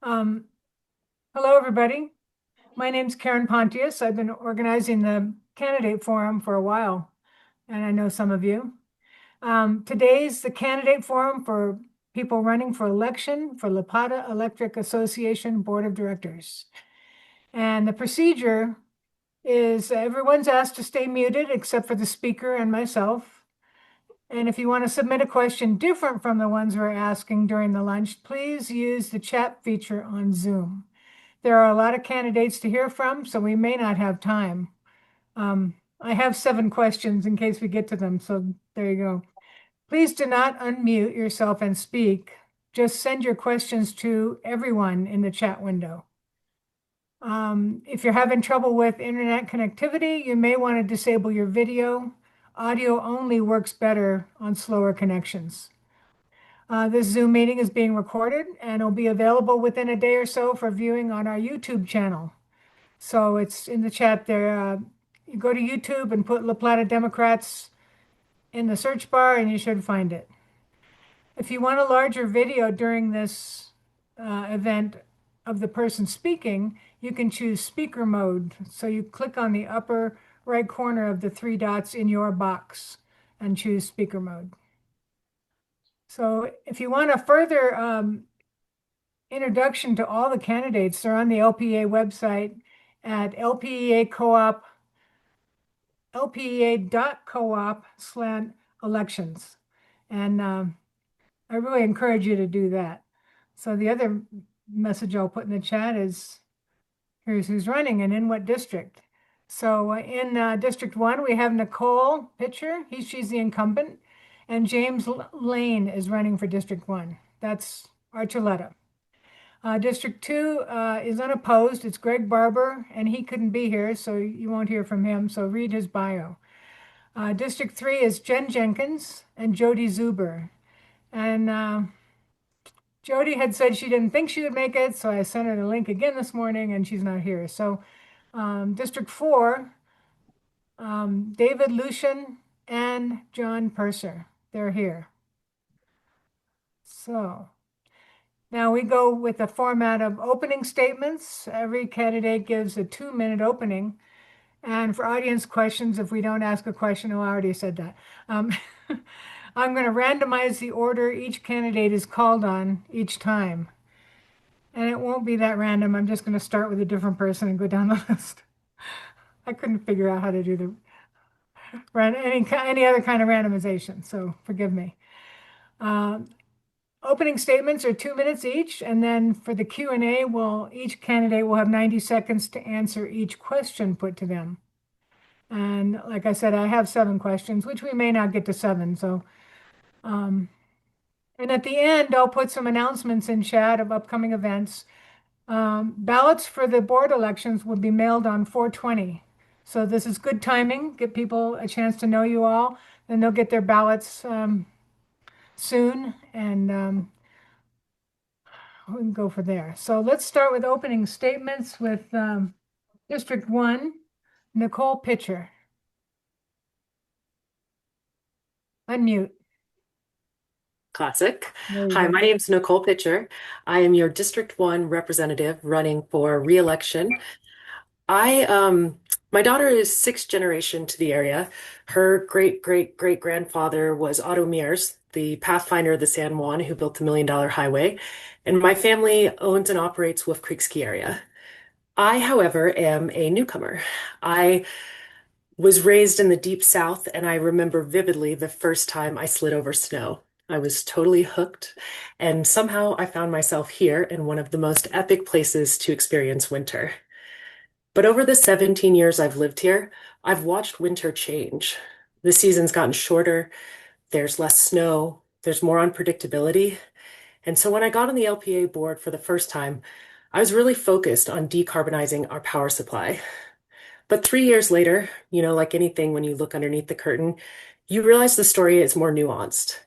Um, Hello, everybody. My name's Karen Pontius. I've been organizing the candidate forum for a while, and I know some of you. Today's the candidate forum for people running for election for La Plata Electric Association Board of Directors. And the procedure is everyone's asked to stay muted except for the speaker and myself. And if you want to submit a question different from the ones we're asking during the lunch, please use the chat feature on Zoom. There are a lot of candidates to hear from, so we may not have time. I have 7 questions in case we get to them, so there you go. Please do not unmute yourself and speak. Just send your questions to everyone in the chat window. If you're having trouble with internet connectivity, you may want to disable your video. Audio only works better on slower connections. This Zoom meeting is being recorded and will be available within a day or so for viewing on our YouTube channel. So it's in the chat there. You go to YouTube and put La Plata Democrats in the search bar and you should find it. If you want a larger video during this event of the person speaking, you can choose speaker mode. So you click on the upper right corner of the 3 dots in your box and choose speaker mode. So if you want a further introduction to all the candidates, they're on the LPEA website at lpea.coop/elections. And I really encourage you to do that. So the other message I'll put in the chat is, here's who's running and in what district. So in District 1, we have Nicole Pitcher. She's the incumbent. And James Lane is running for District 1. That's Archuleta. District 2 is unopposed. It's Greg Barber, and he couldn't be here, so you won't hear from him. So read his bio. District 3 is Jen Jenkins and Jody Zuber. And Jody had said she didn't think she would make it, so I sent her the link again this morning, and she's not here. So District 4, David Luschen and John Purser. They're here. So now we go with the format of opening statements. Every candidate gives a 2-minute opening. And for audience questions, if we don't ask a question, oh, I already said that. I'm going to randomize the order each candidate is called on each time. And it won't be that random. I'm just going to start with a different person and go down the list. I couldn't figure out how to do any other kind of randomization, so forgive me. Opening statements are 2 minutes each, and then for the Q&A, each candidate will have 90 seconds to answer each question put to them. And like I said, I have 7 questions, which we may not get to 7. So, and at the end, I'll put some announcements in chat of upcoming events. Ballots for the board elections will be mailed on 4/20. So this is good timing. Give people a chance to know you all, then they'll get their ballots soon, and we can go for there. So let's start with opening statements with District 1, Nicole Pitcher. Unmute. Classic. There you Hi, go. my name's Nicole Pitcher. I am your District 1 representative running for re-election. My daughter is 6th generation to the area. Her great-great-great-grandfather was Otto Mears, the pathfinder of the San Juan who built the $1 million highway. And my family owns and operates Wolf Creek ski area. I, however, am a newcomer. I was raised in the deep South, and I remember vividly the first time I slid over snow. I was totally hooked, and somehow I found myself here in one of the most epic places to experience winter. But over the 17 years I've lived here, I've watched winter change. The season's gotten shorter, there's less snow, there's more unpredictability. And so when I got on the LPEA board for the first time, I was really focused on decarbonizing our power supply. But 3 years later, like anything, when you look underneath the curtain, you realize the story is more nuanced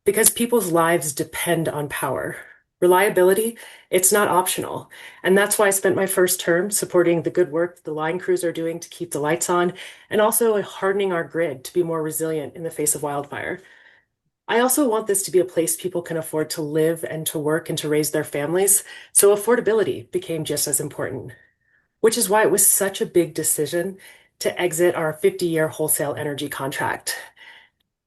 because people's lives depend on power. Reliability, it's not optional. And that's why I spent my first term supporting the good work the line crews are doing to keep the lights on and also hardening our grid to be more resilient in the face of wildfire. I also want this to be a place people can afford to live and to work and to raise their families. So affordability became just as important, which is why it was such a big decision to exit our 50-year wholesale energy contract.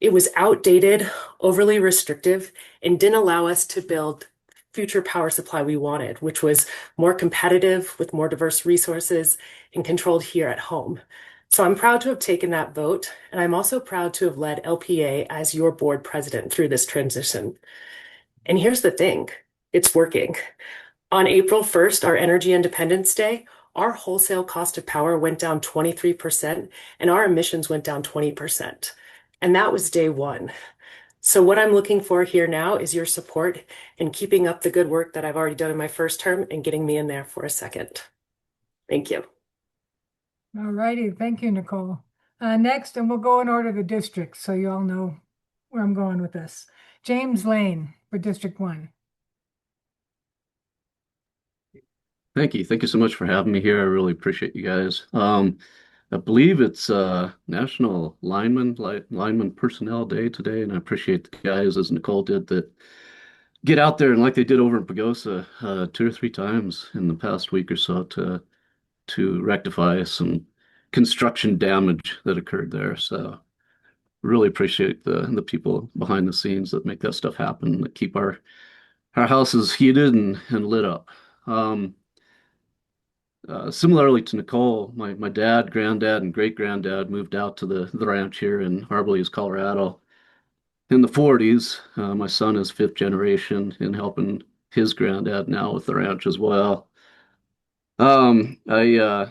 It was outdated, overly restrictive, and didn't allow us to build future power supply we wanted, which was more competitive with more diverse resources and controlled here at home. So I'm proud to have taken that vote, and I'm also proud to have led LPA as your board president through this transition. And here's the thing, it's working. On April 1st, our Energy Independence Day, our wholesale cost of power went down 23% and our emissions went down 20%. And that was day one. So what I'm looking for here now is your support in keeping up the good work that I've already done in my first term and getting me in there for a second. Thank you. All righty. Thank you, Nicole. Next, and we'll go in order the districts so you all know where I'm going with this. James Lane for District 1. Thank you. Thank you so much for having me here. I really appreciate you guys. I believe it's National Lineman Personnel Day today, and I appreciate the guys, as Nicole did, that get out there and like they did over in Pagosa 2 or 3 times in the past week or so to rectify some construction damage that occurred there. So really appreciate the people behind the scenes that make that stuff happen, that keep our houses heated and lit up. Similarly to Nicole, my dad, granddad, and great granddad moved out to the ranch here in Arbalese, Colorado in the 40s. My son is fifth generation in helping his granddad now with the ranch as well. I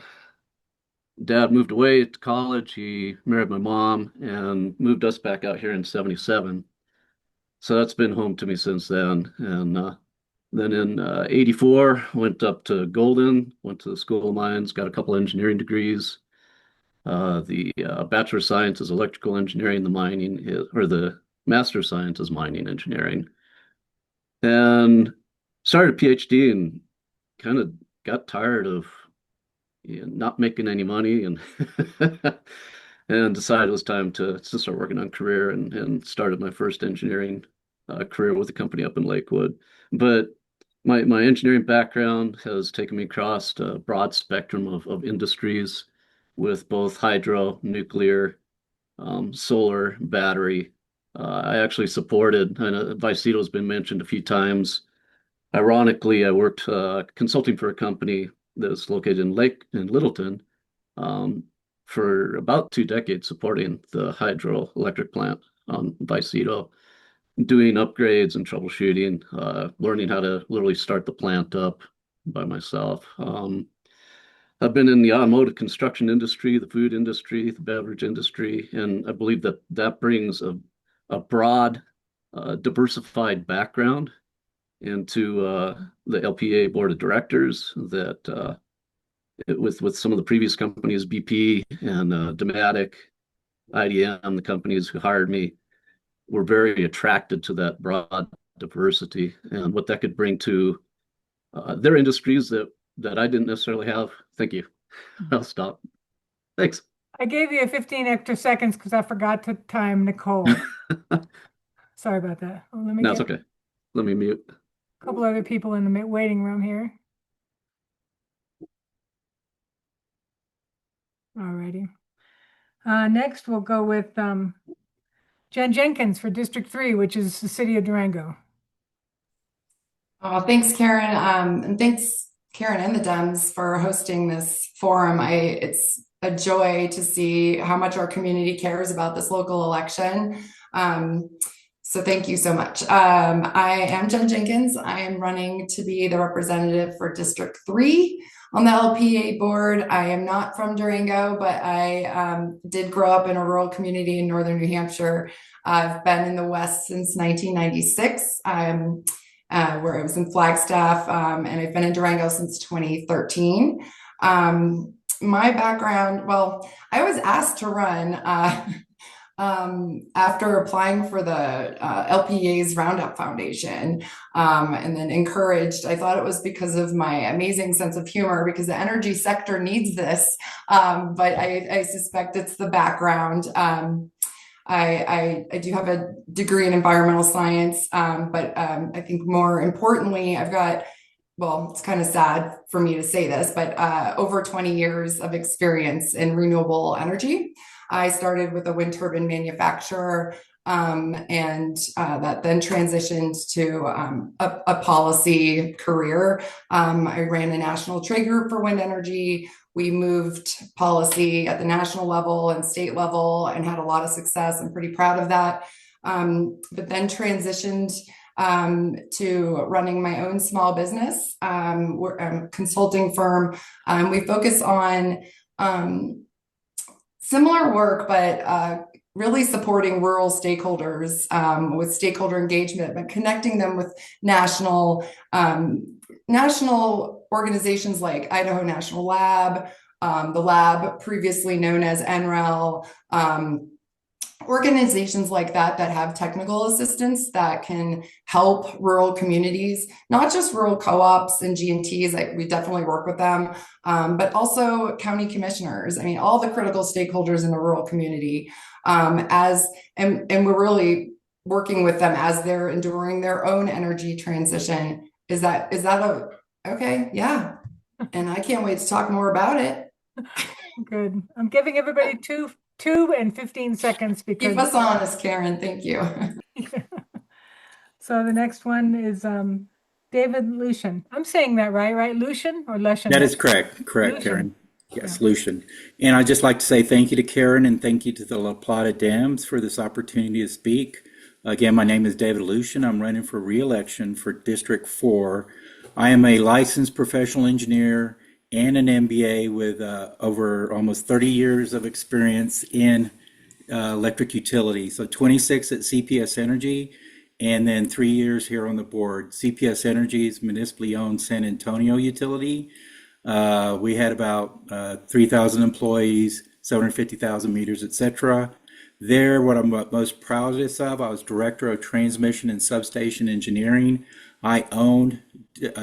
Dad moved away to college. He married my mom and moved us back out here in 77. So that's been home to me since then. And then in 84, went up to Golden, went to the School of Mines, got a couple engineering degrees. The Bachelor of Science is electrical engineering, or the Master of Science is mining engineering. And started a PhD and kind of got tired of not making any money and and decided it was time to start working on career and started my first engineering career with a company up in Lakewood. But my engineering background has taken me across a broad spectrum of industries with both hydro, nuclear, solar, battery. I actually supported, I know Vicito has been mentioned a few times. Ironically, I worked consulting for a company that's located in Littleton for about 2 decades, supporting the hydroelectric plant on Vicito, doing upgrades and troubleshooting, learning how to literally start the plant up by myself. I've been in the automotive construction industry, the food industry, the beverage industry, and I believe that that brings a broad, diversified background into the LPEA Board of Directors that with some of the previous companies, BP and Dematic, IDM, the companies who hired me, were very attracted to that broad diversity and what that could bring to their industries that I didn't necessarily have. Thank you. I'll stop. Thanks. I gave you 15 extra seconds because I forgot to time Nicole. Sorry about that. Well, let me No, it's get okay. Let me mute. a couple other people in the waiting room here. Alrighty. Next, we'll go with Jen Jenkins for District 3, which is the city of Durango. Oh, thanks, Karen. And thanks, Karen and the Dems, for hosting this forum. It's a joy to see how much our community cares about this local election. So thank you so much. I am Jen Jenkins. I am running to be the representative for District 3 on the LPEA board. I am not from Durango, but I did grow up in a rural community in northern New Hampshire. I've been in the West since 1996. Where I was in Flagstaff, and I've been in Durango since 2013. My background, well, I was asked to run after applying for the LPEA's Roundup Foundation, and then encouraged. I thought it was because of my amazing sense of humor, because the energy sector needs this, but I suspect it's the background. I do have a degree in environmental science, but I think more importantly, I've got, well, it's kind of sad for me to say this, but over 20 years of experience in renewable energy. I started with a wind turbine manufacturer, and that then transitioned to a policy career. I ran a national trade group for wind energy. We moved policy at the national level and state level and had a lot of success. I'm pretty proud of that. But then transitioned to running my own small business. We're a consulting firm. We focus on similar work, but really supporting rural stakeholders with stakeholder engagement, but connecting them with national organizations like Idaho National Lab, the lab previously known as NREL, organizations like that have technical assistance that can help rural communities, not just rural co-ops and G&Ts, we definitely work with them, but also county commissioners. I mean, all the critical stakeholders in the rural community, and we're really working with them as they're enduring their own energy transition. Is that okay? Yeah. And I can't wait to talk more about it. Good. I'm giving everybody 2 and 15 seconds because keep us honest, Karen. Thank you. So the next one is David Luschen. I'm saying that right? Luschen or Luschen? That is correct, Luschen. Karen. Yes, Yeah. Luschen. And I'd just like to say thank you to Karen and thank you to the La Plata Dems for this opportunity to speak. Again, my name is David Luschen. I'm running for re-election for District 4. I am a licensed professional engineer and an MBA with over almost 30 years of experience in electric utility. So 26 at CPS Energy and then 3 years here on the board. CPS Energy is municipally owned San Antonio utility. We had about 3,000 employees, 750,000 meters, etc. There, what I'm most proudest of, I was director of transmission and substation engineering. I owned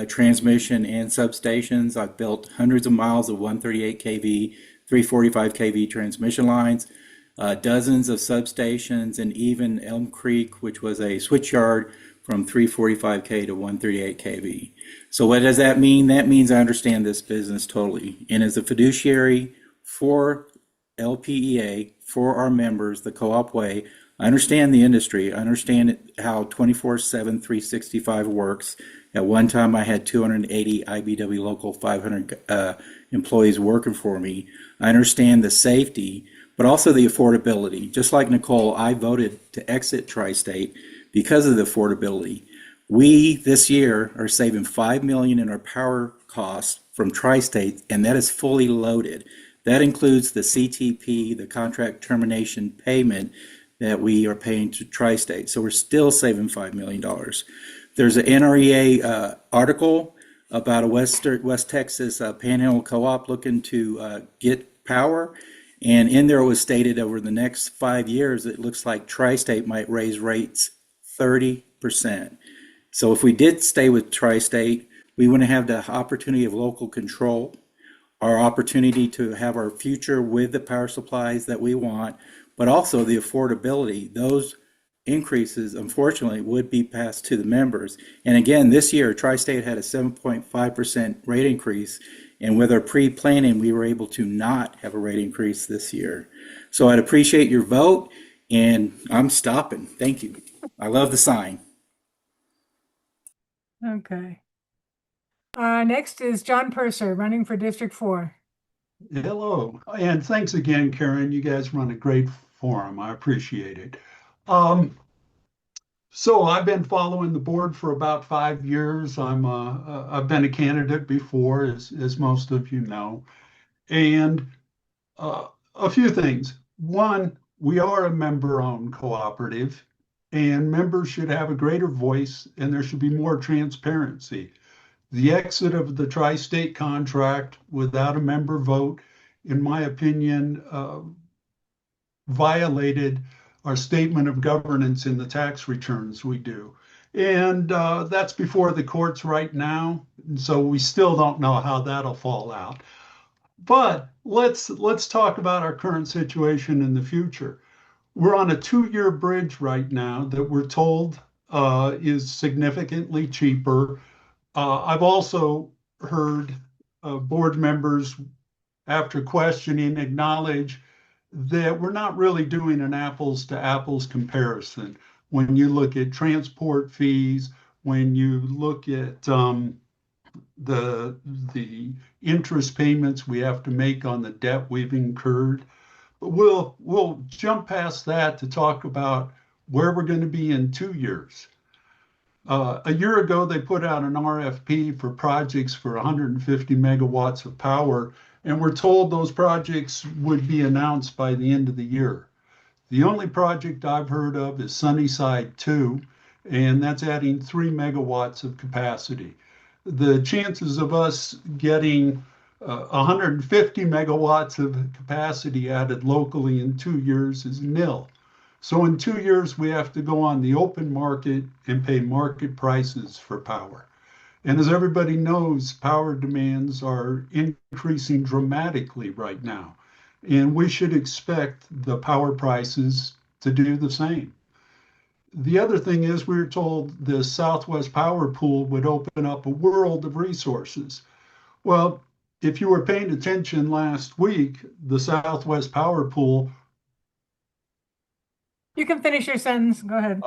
transmission and substations. I've built hundreds of miles of 138 kV, 345 kV transmission lines, dozens of substations, and even Elm Creek, which was a switchyard from 345K to 138 kV. So what does that mean? That means I understand this business totally. And as a fiduciary for LPEA, for our members, the co-op way, I understand the industry. I understand how 24/7, 365 works. At one time, I had 280 IBW Local 500 employees working for me. I understand the safety, but also the affordability. Just like Nicole, I voted to exit Tri-State because of the affordability. We, this year, are saving $5 million in our power costs from Tri-State, and that is fully loaded. That includes the CTP, the contract termination payment that we are paying to Tri-State. So we're still saving $5 million. There's an NREA article about a West Texas Panhandle co-op looking to get power. And in there it was stated over the next 5 years, it looks like Tri-State might raise rates 30%. So if we did stay with Tri-State, we wouldn't have the opportunity of local control, our opportunity to have our future with the power supplies that we want, but also the affordability. Those increases, unfortunately, would be passed to the members. And again, this year, Tri-State had a 7.5% rate increase. And with our pre-planning, we were able to not have a rate increase this year. So I'd appreciate your vote, and I'm stopping. Thank you. I love the sign. Okay. Next is John Purser, running for District 4. Hello, and thanks again, Karen. You guys run a great forum. I appreciate it. So I've been following the board for about 5 years. I've been a candidate before, as most of you know. And a few things. One, we are a member-owned cooperative, and members should have a greater voice, and there should be more transparency. The exit of the tri-state contract without a member vote, in my opinion, violated our statement of governance in the tax returns we do. And that's before the courts right now. And so we still don't know how that'll fall out. But let's talk about our current situation in the future. We're on a 2-year bridge right now that we're told is significantly cheaper. I've also heard board members, after questioning, acknowledge that we're not really doing an apples to apples comparison. When you look at transport fees, when you look at the interest payments we have to make on the debt we've incurred. But we'll jump past that to talk about where we're going to be in 2 years. A year ago, they put out an RFP for projects for 150 megawatts of power, and we're told those projects would be announced by the end of the year. The only project I've heard of is Sunnyside 2, and that's adding 3 megawatts of capacity. The chances of us getting 150 megawatts of capacity added locally in 2 years is nil. So in 2 years, we have to go on the open market and pay market prices for power. And as everybody knows, power demands are increasing dramatically right now. And we should expect the power prices to do the same. The other thing is we were told the Southwest Power Pool would open up a world of resources. Well, if you were paying attention last week, the Southwest Power Pool You can finish your sentence. Go ahead.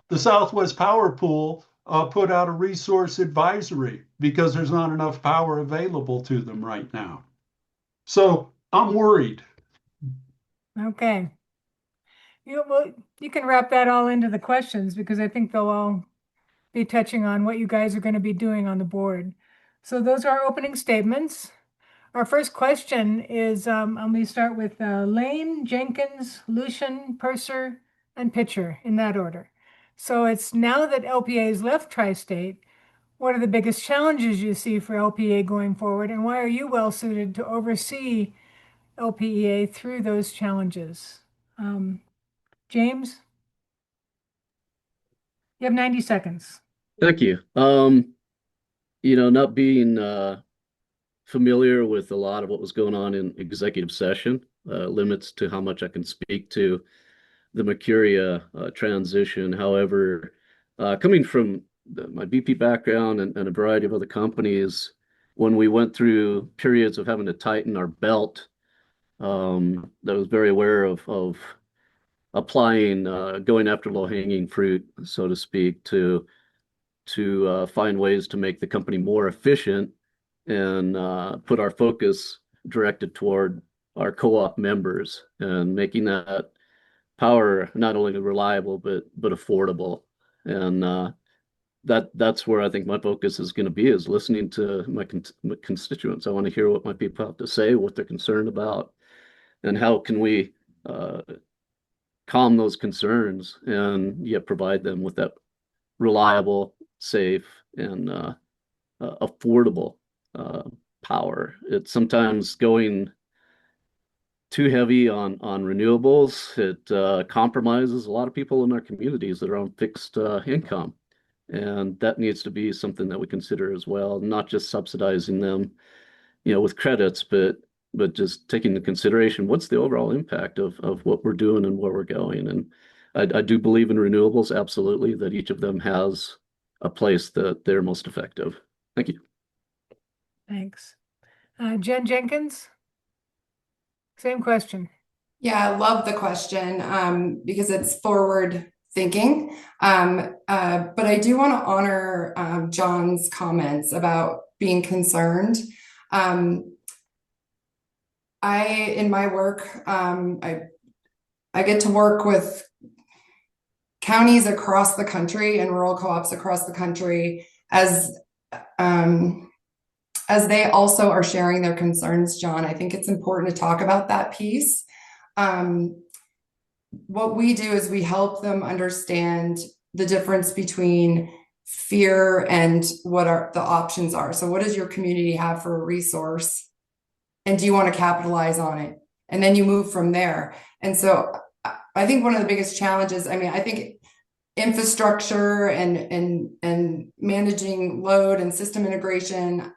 The Southwest Power Pool put out a resource advisory because there's not enough power available to them right now. So I'm worried. Okay. You can wrap that all into the questions because I think they'll all be touching on what you guys are going to be doing on the board. So those are our opening statements. Our first question is, I'm going to start with Lane, Jenkins, Luschen, Purser, and Pitcher in that order. So it's now that LPA has left Tri-State, what are the biggest challenges you see for LPA going forward, and why are you well suited to oversee LPEA through those challenges? James, you have 90 seconds. Thank you. Not being familiar with a lot of what was going on in executive session, limits to how much I can speak to the Mercuria transition. However, coming from my BP background and a variety of other companies, when we went through periods of having to tighten our belt, I was very aware of applying, going after low-hanging fruit, so to speak, to find ways to make the company more efficient and put our focus directed toward our co-op members and making that power not only reliable but affordable. And that's where I think my focus is going to be, is listening to my constituents. I want to hear what my people have to say, what they're concerned about, and how can we calm those concerns and yet provide them with that reliable, safe, and affordable power. It's sometimes going too heavy on renewables. It compromises a lot of people in our communities that are on fixed income. And that needs to be something that we consider as well, not just subsidizing them, with credits, but just taking into consideration what's the overall impact of what we're doing and where we're going. And I do believe in renewables, absolutely, that each of them has a place that they're most effective. Thank you. Thanks. Jen Jenkins, same question. Yeah, I love the question because it's forward thinking. But I do want to honor John's comments about being concerned. In my work, I get to work with counties across the country and rural co-ops across the country as they also are sharing their concerns, John. I think it's important to talk about that piece. What we do is we help them understand the difference between fear and what the options are. So what does your community have for a resource? And do you want to capitalize on it? And then you move from there. And so I think one of the biggest challenges, I think infrastructure and managing load and system integration,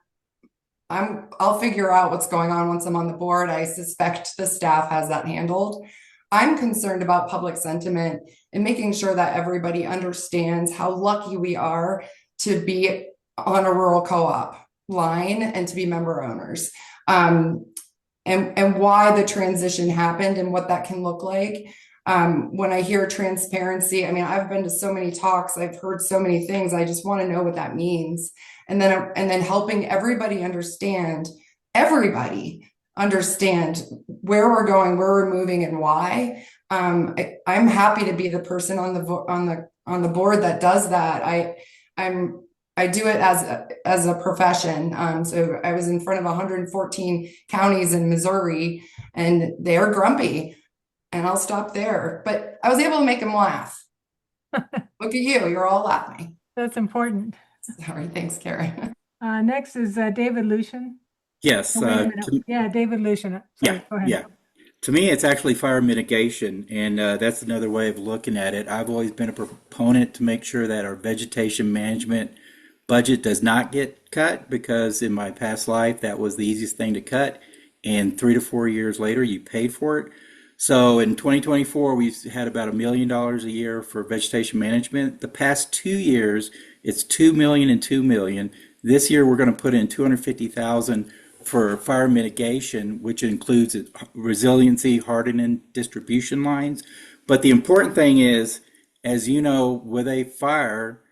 I'll figure out what's going on once I'm on the board. I suspect the staff has that handled. I'm concerned about public sentiment and making sure that everybody understands how lucky we are to be on a rural co-op line and to be member owners. And why the transition happened and what that can look like. When I hear transparency, I mean, I've been to so many talks, I've heard so many things. I just want to know what that means. And then helping everybody understand where we're going, where we're moving, and why. I'm happy to be the person on the board that does that. I do it as a profession. So I was in front of 114 counties in Missouri, and they're grumpy. And I'll stop there. But I was able to make them laugh. Look at you, you're all laughing. That's important. Sorry, thanks, Karen. Next is David Luschen. Yes. Oh, wait a minute. Yeah, David Luschen. Sorry, go ahead. Yeah. To me, it's actually fire mitigation, and that's another way of looking at it. I've always been a proponent to make sure that our vegetation management budget does not get cut, because in my past life, that was the easiest thing to cut, and 3 to 4 years later, you paid for it. So in 2024, we had about $1 million a year for vegetation management. The past 2 years, it's 2 million and 2 million. This year, we're going to put in 250,000 for fire mitigation, which includes resiliency, hardening, distribution lines. But the important thing is, as you know, with a fire,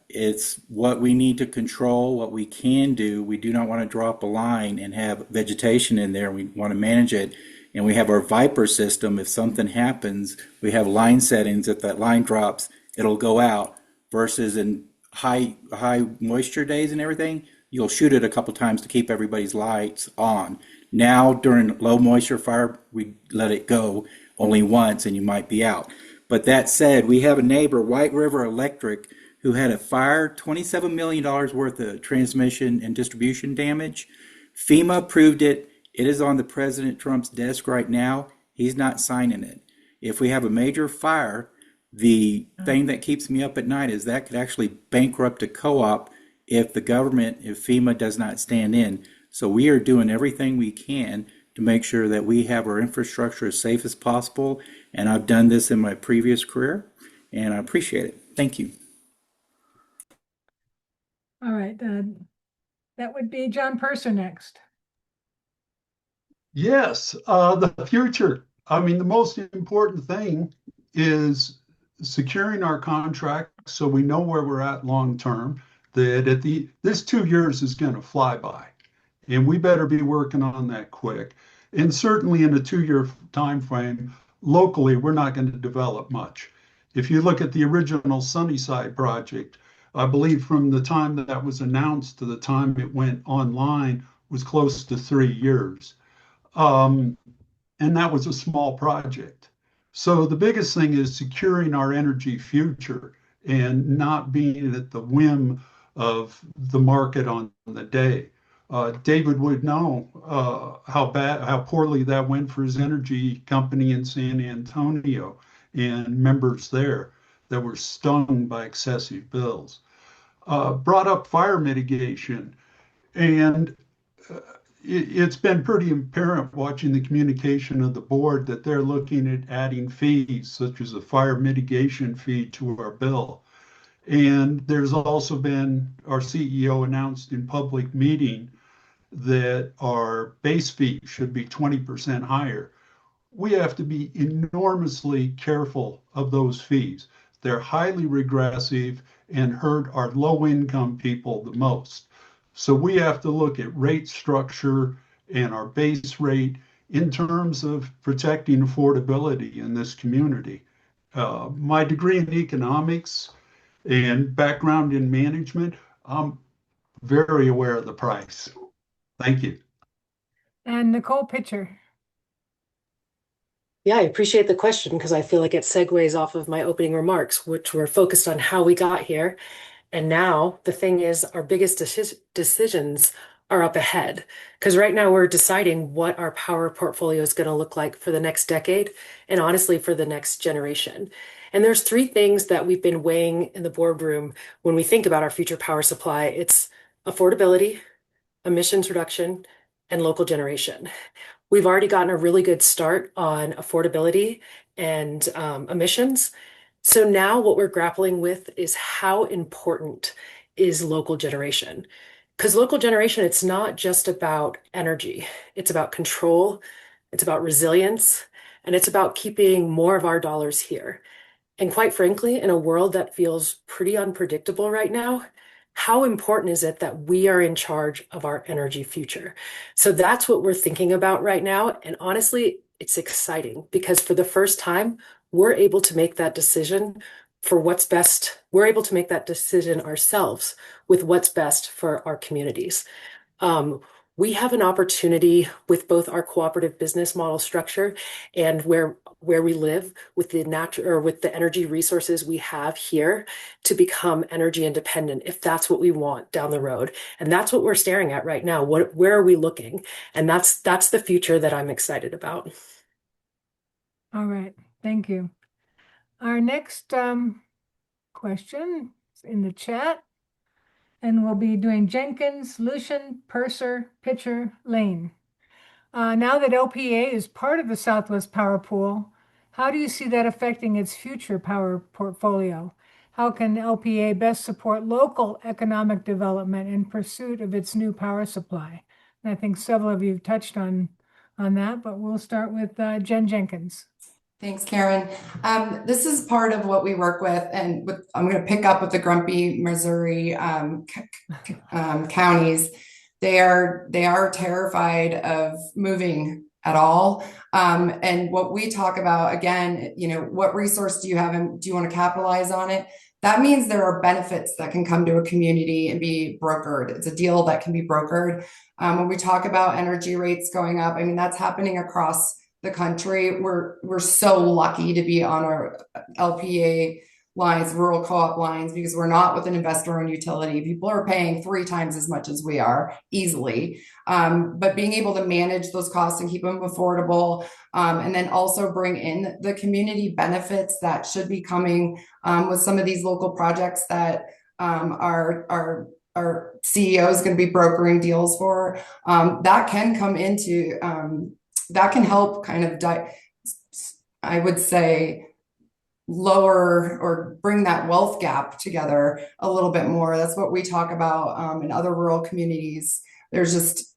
it's what we need to control, what we can do. We do not want to drop a line and have vegetation in there. We want to manage it. And we have our Viper system. If something happens, we have line settings. If that line drops, it'll go out. Versus in high moisture days and everything, you'll shoot it a couple times to keep everybody's lights on. Now, during low moisture fire, we let it go only once and you might be out. But that said, we have a neighbor, White River Electric, who had a fire, $27 million worth of transmission and distribution damage. FEMA approved it. It is on the President Trump's desk right now. He's not signing it. If we have a major fire, the thing that keeps me up at night is that could actually bankrupt a co-op if FEMA does not stand in. So we are doing everything we can to make sure that we have our infrastructure as safe as possible. And I've done this in my previous career, and I appreciate it. Thank you. All right. That would be John Purser next. Yes, the future. I mean, the most important thing is securing our contract so we know where we're at long term. That this 2 years is going to fly by, and we better be working on that quick. And certainly in a 2 year time frame, locally, we're not going to develop much. If you look at the original Sunnyside project, I believe from the time that was announced to the time it went online was close to 3 years. And that was a small project. So the biggest thing is securing our energy future and not being at the whim of the market on the day. David would know how poorly that went for his energy company in San Antonio and members there that were stung by excessive bills. Brought up fire mitigation, and it's been pretty apparent watching the communication of the board that they're looking at adding fees, such as a fire mitigation fee, to our bill. And there's also been, our CEO announced in public meeting that our base fee should be 20% higher. We have to be enormously careful of those fees. They're highly regressive and hurt our low income people the most. So we have to look at rate structure and our base rate in terms of protecting affordability in this community. My degree in economics and background in management, I'm very aware of the price. Thank you. And Nicole Pitcher. Yeah, I appreciate the question because I feel like it segues off of my opening remarks, which were focused on how we got here. And now the thing is, our biggest decisions are up ahead. Because right now we're deciding what our power portfolio is going to look like for the next decade and honestly for the next generation. And there's three things that we've been weighing in the boardroom when we think about our future power supply. It's affordability, emissions reduction, and local generation. We've already gotten a really good start on affordability and emissions. So now what we're grappling with is how important is local generation? Because local generation, it's not just about energy, it's about control, it's about resilience, and it's about keeping more of our dollars here. And quite frankly, in a world that feels pretty unpredictable right now, how important is it that we are in charge of our energy future? So that's what we're thinking about right now. And honestly, it's exciting because for the first time, we're able to make that decision for what's best. We're able to make that decision ourselves with what's best for our communities. Um, we have an opportunity with both our cooperative business model structure and where we live with the natural or with the energy resources we have here to become energy independent if that's what we want down the road. And that's what we're staring at right now. Where are we looking? And that's the future that I'm excited about. All right, thank you. Our next question is in the chat, and we'll be doing Jenkins, Luschen, Purser, Pitcher, Lane. Now that LPEA is part of the Southwest Power Pool, how do you see that affecting its future power portfolio? How can LPEA best support local economic development in pursuit of its new power supply? And I think several of you touched on that, but we'll start with Jen Jenkins. Thanks, Karen. This is part of what we work with, and I'm going to pick up with the grumpy Missouri counties. They are terrified of moving at all. And what we talk about, again, what resource do you have and do you want to capitalize on it? That means there are benefits that can come to a community and be brokered. It's a deal that can be brokered. When we talk about energy rates going up, I mean, that's happening across the country. We're so lucky to be on our LPA lines, rural co-op lines, because we're not with an investor-owned utility. People are paying 3 times as much as we are easily. But being able to manage those costs and keep them affordable, and then also bring in the community benefits that should be coming with some of these local projects that our CEO is going to be brokering deals for, that can come into that can help kind of, I would say, lower or bring that wealth gap together a little bit more. That's what we talk about in other rural communities. There's just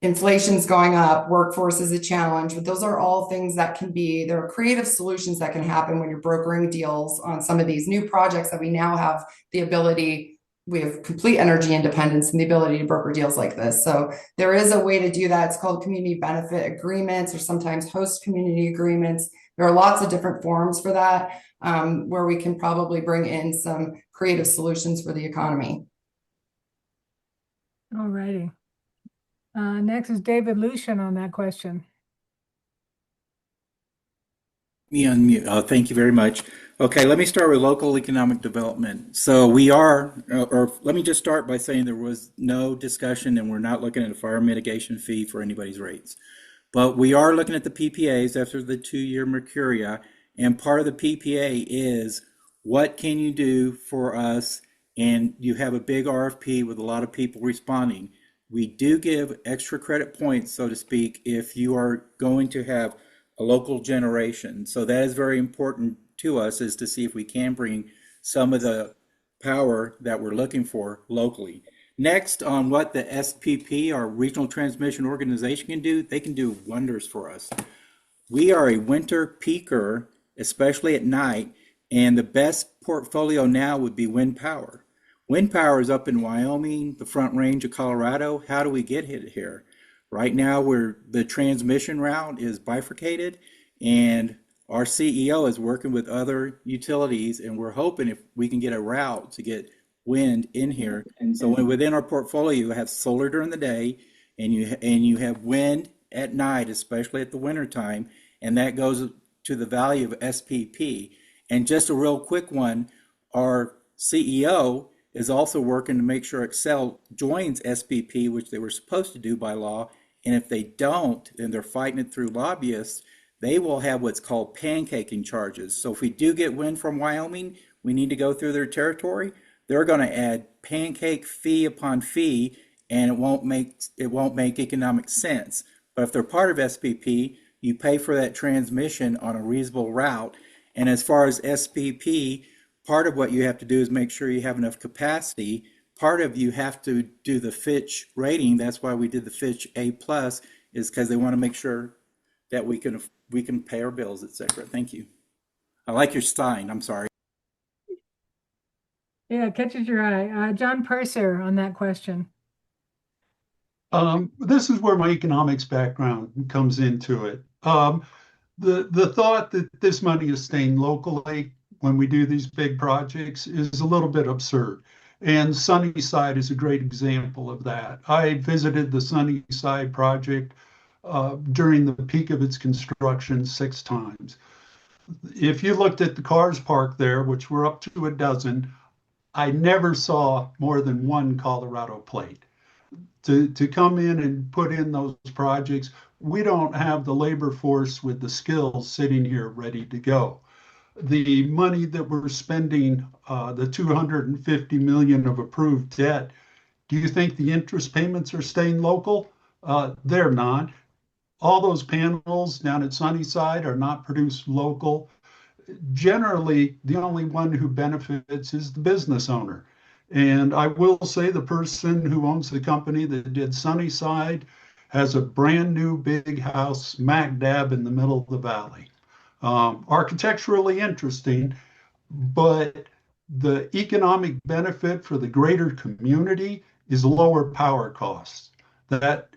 inflation's going up, workforce is a challenge, but those are all things that there are creative solutions that can happen when you're brokering deals on some of these new projects that we now have the ability. We have complete energy independence and the ability to broker deals like this. So there is a way to do that. It's called community benefit agreements or sometimes host community agreements. There are lots of different forms for that, where we can probably bring in some creative solutions for the economy. All righty. Next is David Luschen on that question. Me unmute. Thank you very much. Okay, let me start with local economic development. So we are, or let me just start by saying there was no discussion and we're not looking at a fire mitigation fee for anybody's rates. But we are looking at the PPAs after the 2-year Mercuria, and part of the PPA is what can you do for us? And you have a big RFP with a lot of people responding. We do give extra credit points, so to speak, if you are going to have a local generation. So that is very important to us, is to see if we can bring some of the power that we're looking for locally. Next, on what the SPP, our Regional Transmission Organization, can do, they can do wonders for us. We are a winter peaker, especially at night, and the best portfolio now would be wind power. Wind power is up in Wyoming, the Front Range of Colorado. How do we get it here? Right now, the transmission route is bifurcated, and our CEO is working with other utilities, and we're hoping if we can get a route to get wind in here. So within our portfolio, you have solar during the day, and you have wind at night, especially at the winter time, and that goes to the value of SPP. And just a real quick one, our CEO is also working to make sure Excel joins SPP, which they were supposed to do by law. And if they don't, and they're fighting it through lobbyists, they will have what's called pancaking charges. So if we do get wind from Wyoming, we need to go through their territory. They're going to add pancake fee upon fee, and it won't make economic sense. But if they're part of SPP, you pay for that transmission on a reasonable route. And as far as SPP, part of what you have to do is make sure you have enough capacity. Part of you have to do the Fitch rating. That's why we did the Fitch A plus, is because they want to make sure that we can pay our bills, etc. Thank you. I like your sign. I'm sorry. Yeah, catches your eye. John Purser on that question. This is where my economics background comes into it. The thought that this money is staying locally when we do these big projects is a little bit absurd. And Sunnyside is a great example of that. I visited the Sunnyside project during the peak of its construction 6 times. If you looked at the cars parked there, which were up to a dozen, I never saw more than one Colorado plate. To come in and put in those projects, we don't have the labor force with the skills sitting here ready to go. The money that we're spending, the 250 million of approved debt, do you think the interest payments are staying local? They're not. All those panels down at Sunnyside are not produced local. Generally, the only one who benefits is the business owner. And I will say the person who owns the company that did Sunnyside has a brand new big house smack dab in the middle of the valley. Architecturally interesting, but the economic benefit for the greater community is lower power costs. That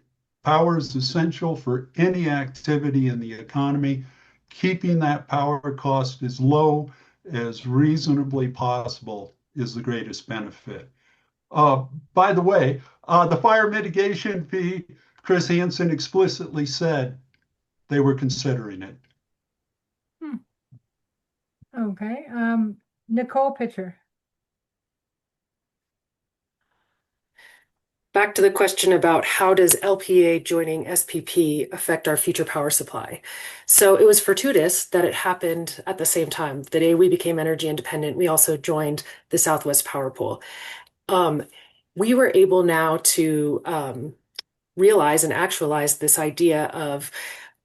power is essential for any activity in the economy. Keeping that power cost as low as reasonably possible is the greatest benefit. By the way, the fire mitigation fee, Chris Hansen explicitly said they were considering it. Okay. Nicole Pitcher. Back to the question about how does LPEA joining SPP affect our future power supply? So it was fortuitous that it happened at the same time. The day we became energy independent, we also joined the Southwest Power Pool. We were able now to realize and actualize this idea of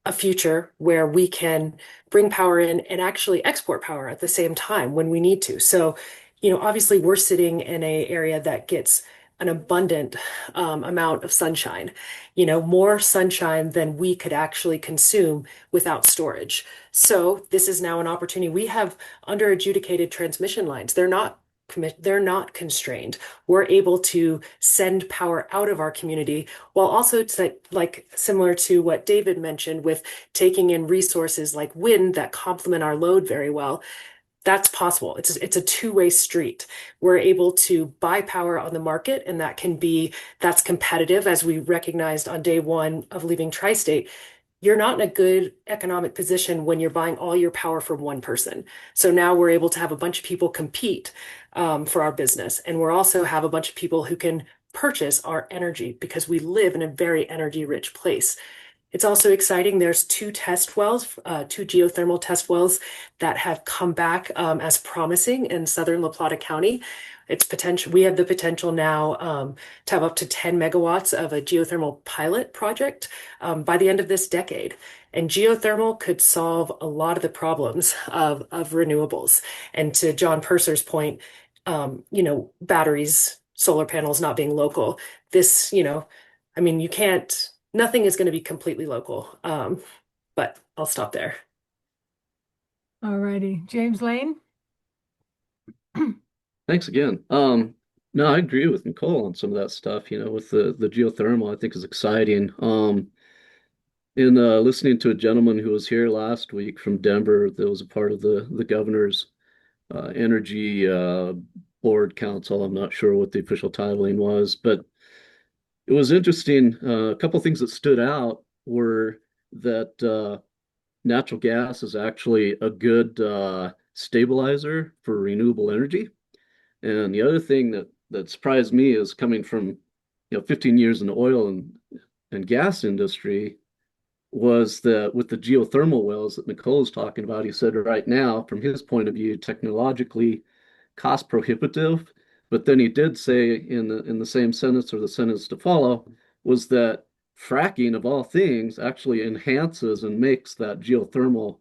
a future where we can bring power in and actually export power at the same time when we need to. So, obviously we're sitting in an area that gets an abundant amount of sunshine, more sunshine than we could actually consume without storage. So this is now an opportunity. We have under adjudicated transmission lines. They're not constrained. We're able to send power out of our community while also like similar to what David mentioned with taking in resources like wind that complement our load very well. That's possible. It's a two-way street. We're able to buy power on the market, and that's competitive, as we recognized on day one of leaving Tri-State. You're not in a good economic position when you're buying all your power from one person. So now we're able to have a bunch of people compete for our business, and we're also have a bunch of people who can purchase our energy because we live in a very energy-rich place. It's also exciting. There's 2 test wells, 2 geothermal test wells that have come back as promising in southern La Plata County. We have the potential now to have up to 10 megawatts of a geothermal pilot project by the end of this decade. And geothermal could solve a lot of the problems of renewables. And to John Purser's point, batteries, solar panels not being local. This, you can't. Nothing is going to be completely local, but I'll stop there. All righty. James Lane. Thanks again. No, I agree with Nicole on some of that stuff, with the geothermal, I think is exciting. In listening to a gentleman who was here last week from Denver, that was a part of the governor's energy board council. I'm not sure what the official titling was, but it was interesting. A couple of things that stood out were that natural gas is actually a good stabilizer for renewable energy. And the other thing that surprised me is coming from 15 years in the oil and gas industry was that with the geothermal wells that Nicole is talking about, he said right now, from his point of view, technologically cost prohibitive, But then he did say in the same sentence or the sentence to follow was that fracking of all things actually enhances and makes that geothermal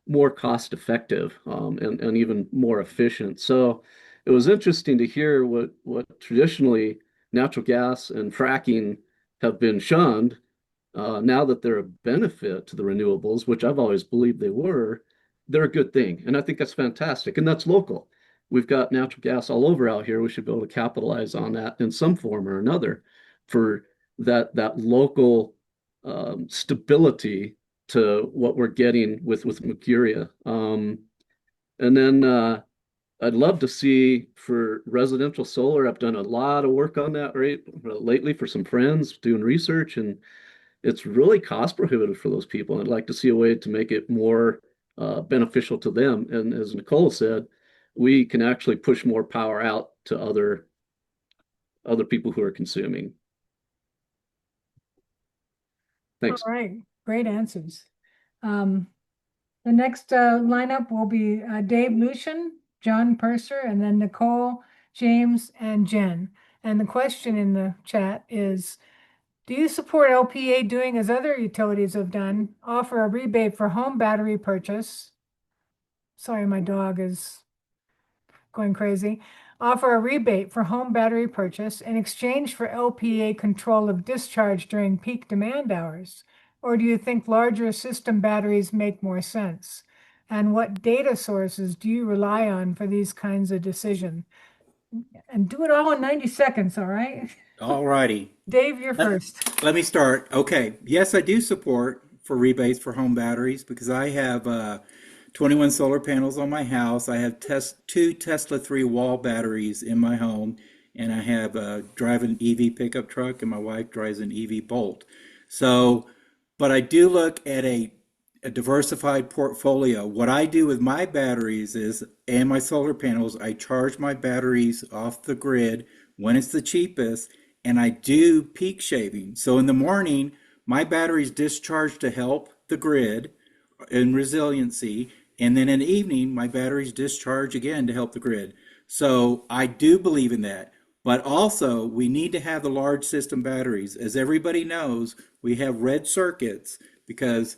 more cost effective and even more efficient. So it was interesting to hear what traditionally natural gas and fracking have been shunned. Now that they're a benefit to the renewables, which I've always believed they were, they're a good thing. And I think that's fantastic. And that's local. We've got natural gas all over out here. We should be able to capitalize on that in some form or another for that local stability to what we're getting with Mercuria. And then I'd love to see for residential solar. I've done a lot of work on that lately for some friends doing research, and it's really cost prohibitive for those people. I'd like to see a way to make it more beneficial to them. And as Nicole said, we can actually push more power out to other people who are consuming. All Thanks. right, great answers. The next lineup will be Dave Luschen, John Purser, and then Nicole, James, and Jen. And the question in the chat is, do you support LPEA doing as other utilities have done, offer a rebate for home battery purchase? Sorry, my dog is going crazy. Offer a rebate for home battery purchase in exchange for LPEA control of discharge during peak demand hours? Or do you think larger system batteries make more sense? And what data sources do you rely on for these kinds of decisions? And do it all in 90 seconds, all right? All righty. Dave, you're first. Let me start. Okay. Yes, I do support for rebates for home batteries because I have 21 solar panels on my house. I have two Tesla 3 wall batteries in my home, and I have drive an EV pickup truck, and my wife drives an EV Bolt. So, but I do look at a diversified portfolio. What I do with my batteries is, and my solar panels, I charge my batteries off the grid when it's the cheapest, and I do peak shaving. So in the morning, my batteries discharge to help the grid in resiliency, and then in the evening, my batteries discharge again to help the grid. So I do believe in that. But also, we need to have the large system batteries. As everybody knows, we have red circuits because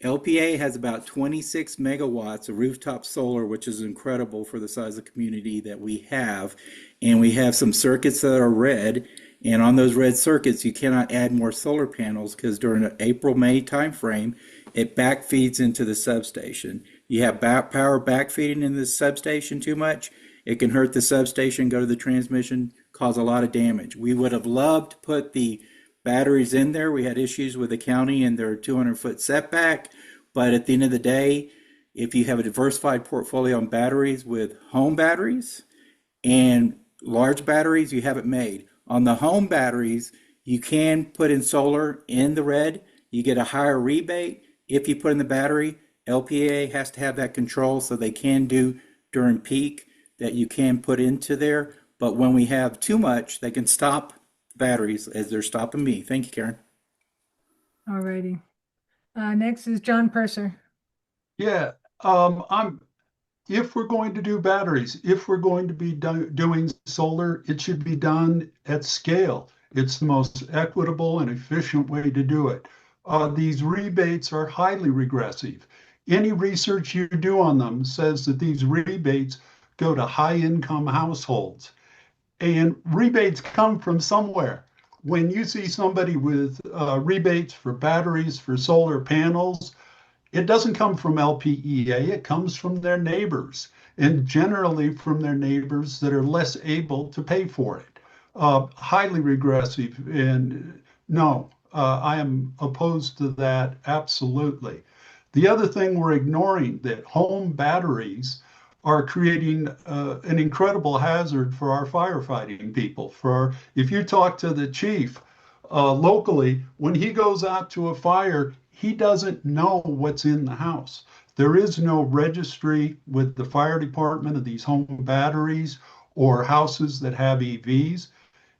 LPA has about 26 megawatts of rooftop solar, which is incredible for the size of the community that we have. And we have some circuits that are red. And on those red circuits, you cannot add more solar panels because during the April-May timeframe, it backfeeds into the substation. You have power backfeeding into the substation too much, it can hurt the substation, go to the transmission, cause a lot of damage. We would have loved to put the batteries in there. We had issues with the county and their 200-foot setback. But at the end of the day, if you have a diversified portfolio on batteries with home batteries and large batteries, you have it made. On the home batteries, you can put in solar in the red. You get a higher rebate. If you put in the battery, LPA has to have that control so they can do during peak that you can put into there. But when we have too much, they can stop batteries as they're stopping me. Thank you, Karen. All righty. Next is John Purser. Yeah, if we're going to do batteries, if we're going to be doing solar, it should be done at scale. It's the most equitable and efficient way to do it. These rebates are highly regressive. Any research you do on them says that these rebates go to high-income households. And rebates come from somewhere. When you see somebody with rebates for batteries, for solar panels, it doesn't come from LPEA, it comes from their neighbors, and generally from their neighbors that are less able to pay for it. Highly regressive, and no, I am opposed to that absolutely. The other thing we're ignoring that home batteries are creating an incredible hazard for our firefighting people. If you talk to the chief locally, when he goes out to a fire, he doesn't know what's in the house. There is no registry with the fire department of these home batteries or houses that have EVs.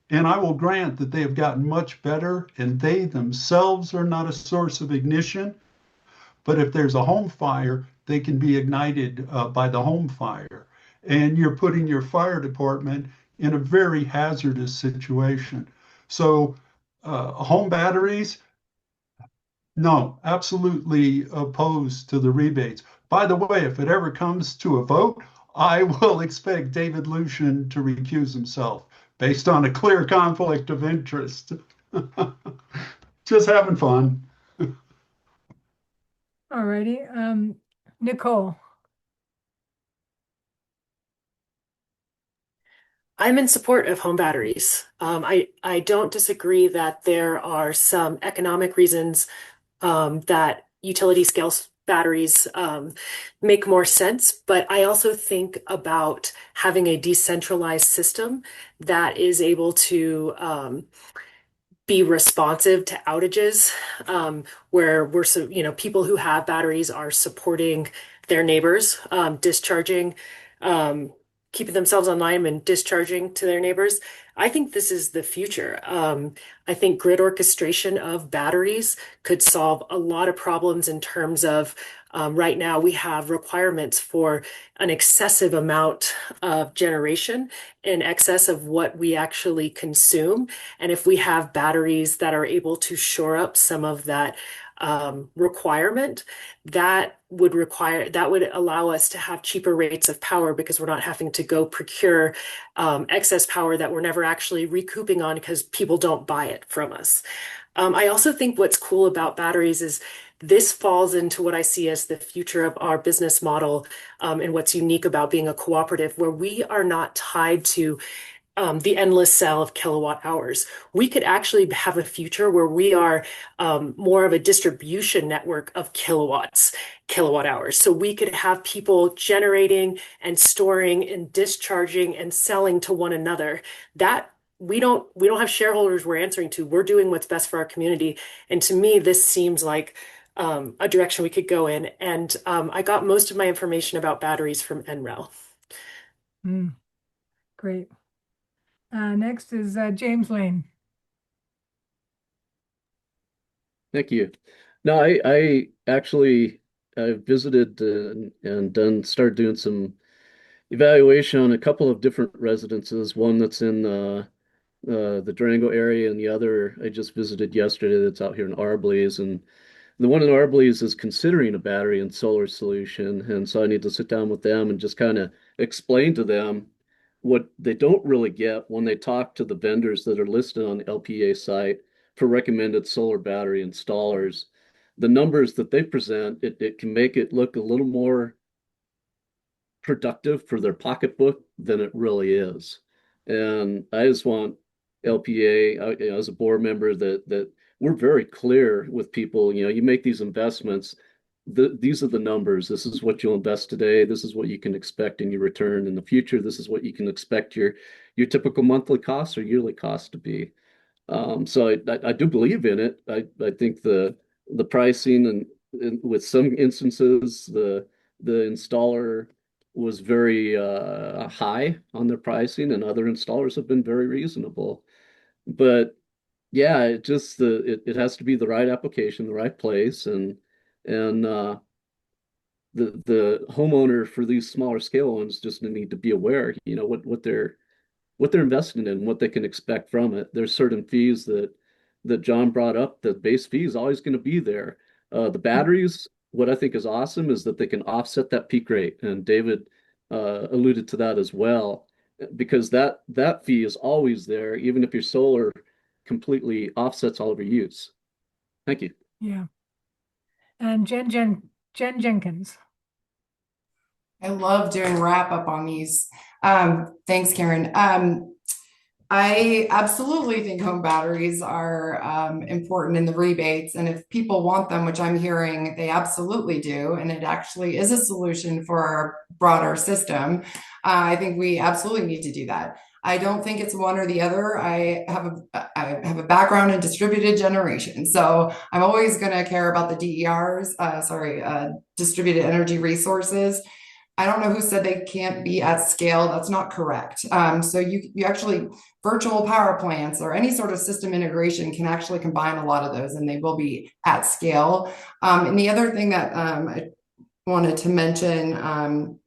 And I will grant that they have gotten much better, and they themselves are not a source of ignition. But if there's a home fire, they can be ignited by the home fire. And you're putting your fire department in a very hazardous situation. So home batteries, no, absolutely opposed to the rebates. By the way, if it ever comes to a vote, I will expect David Luschen to recuse himself based on a clear conflict of interest. Just having fun. All righty. Nicole. I'm in support of home batteries. I don't disagree that there are some economic reasons that utility scale batteries make more sense, but I also think about having a decentralized system that is able to be responsive to outages, where people who have batteries are supporting their neighbors, discharging, um, keeping themselves online and discharging to their neighbors. I think this is the future. I think grid orchestration of batteries could solve a lot of problems in terms of right now we have requirements for an excessive amount of generation in excess of what we actually consume. And if we have batteries that are able to shore up some of that requirement, that would allow us to have cheaper rates of power because we're not having to go procure excess power that we're never actually recouping on because people don't buy it from us. I also think what's cool about batteries is this falls into what I see as the future of our business model, and what's unique about being a cooperative, where we are not tied to the endless sale of kilowatt hours. We could actually have a future where we are more of a distribution network of kilowatt hours. So we could have people generating and storing and discharging and selling to one another. That we don't have shareholders we're answering to. We're doing what's best for our community. And to me, this seems like a direction we could go in. And I got most of my information about batteries from NREL. Great. Next is James Lane. Thank you. No, I actually visited and started doing some evaluation on a couple of different residences. One that's in the Durango area, and the other I just visited yesterday that's out here in Arbley's. And the one in Arbley's is considering a battery and solar solution. And so I need to sit down with them and just kind of explain to them what they don't really get when they talk to the vendors that are listed on the LPEA site for recommended solar battery installers. The numbers that they present, it can make it look a little more productive for their pocketbook than it really is. And I just want LPEA, as a board member, that we're very clear with people. You make these investments. These are the numbers. This is what you'll invest today. This is what you can expect in your return in the future. This is what you can expect your typical monthly costs or yearly costs to be. So I do believe in it. I think the pricing and with some instances the installer was very high on their pricing, and other installers have been very reasonable. But yeah, it has to be the right application, the right place, and the homeowner for these smaller scale ones just need to be aware, what they're investing in, what they can expect from it. There's certain fees that John brought up. The base fee is always going to be there. The batteries, what I think is awesome is that they can offset that peak rate, and David alluded to that as well, because that fee is always there, even if your solar completely offsets all of your use. Thank you. Yeah. And Jen Jenkins. I love doing wrap up on these. Thanks, Karen. I absolutely think home batteries are important in the rebates. And if people want them, which I'm hearing they absolutely do, and it actually is a solution for our broader system, I think we absolutely need to do that. I don't think it's one or the other. I have a background in distributed generation, so I'm always going to care about the DERs, distributed energy resources. I don't know who said they can't be at scale. That's not correct. So you actually, virtual power plants or any sort of system integration can actually combine a lot of those, and they will be at scale. And the other thing that I wanted to mention,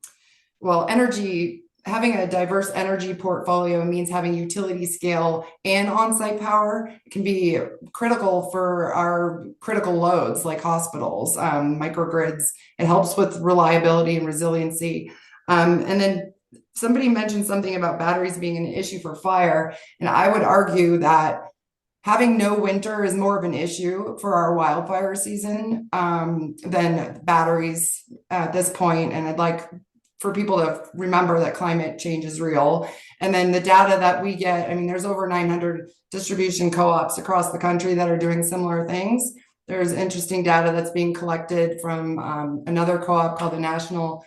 well, energy having a diverse energy portfolio means having utility scale and on-site power. It can be critical for our critical loads like hospitals, microgrids. It helps with reliability and resiliency. And then somebody mentioned something about batteries being an issue for fire, and I would argue that having no winter is more of an issue for our wildfire season than batteries at this point. And I'd like for people to remember that climate change is real. And then the data that we get, I mean, there's over 900 distribution co-ops across the country that are doing similar things. There's interesting data that's being collected from another co-op called the National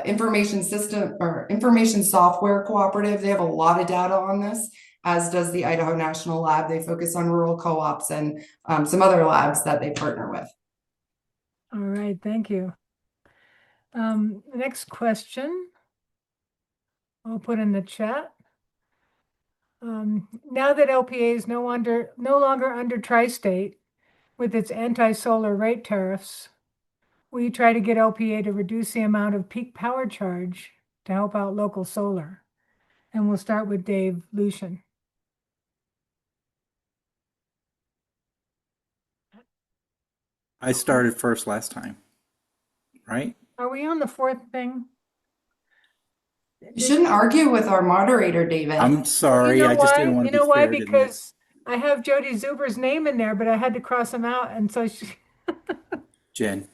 Information System or Information Software Cooperative. They have a lot of data on this, as does the Idaho National Lab. They focus on rural co-ops and some other labs that they partner with. All right, thank you. Next question, I'll put in the chat. Now that LPA is no longer under tri-state with its anti-solar rate tariffs, will you try to get LPA to reduce the amount of peak power charge to help out local solar? And we'll start with Dave Luschen. I started first last time, right? Are we on the fourth thing? You shouldn't argue with our moderator, David. I'm sorry, You know I just why? didn't want You to know be why? fair, didn't I? Because I have Jody Zuber's name in there, but I had to cross him out, and so Jen.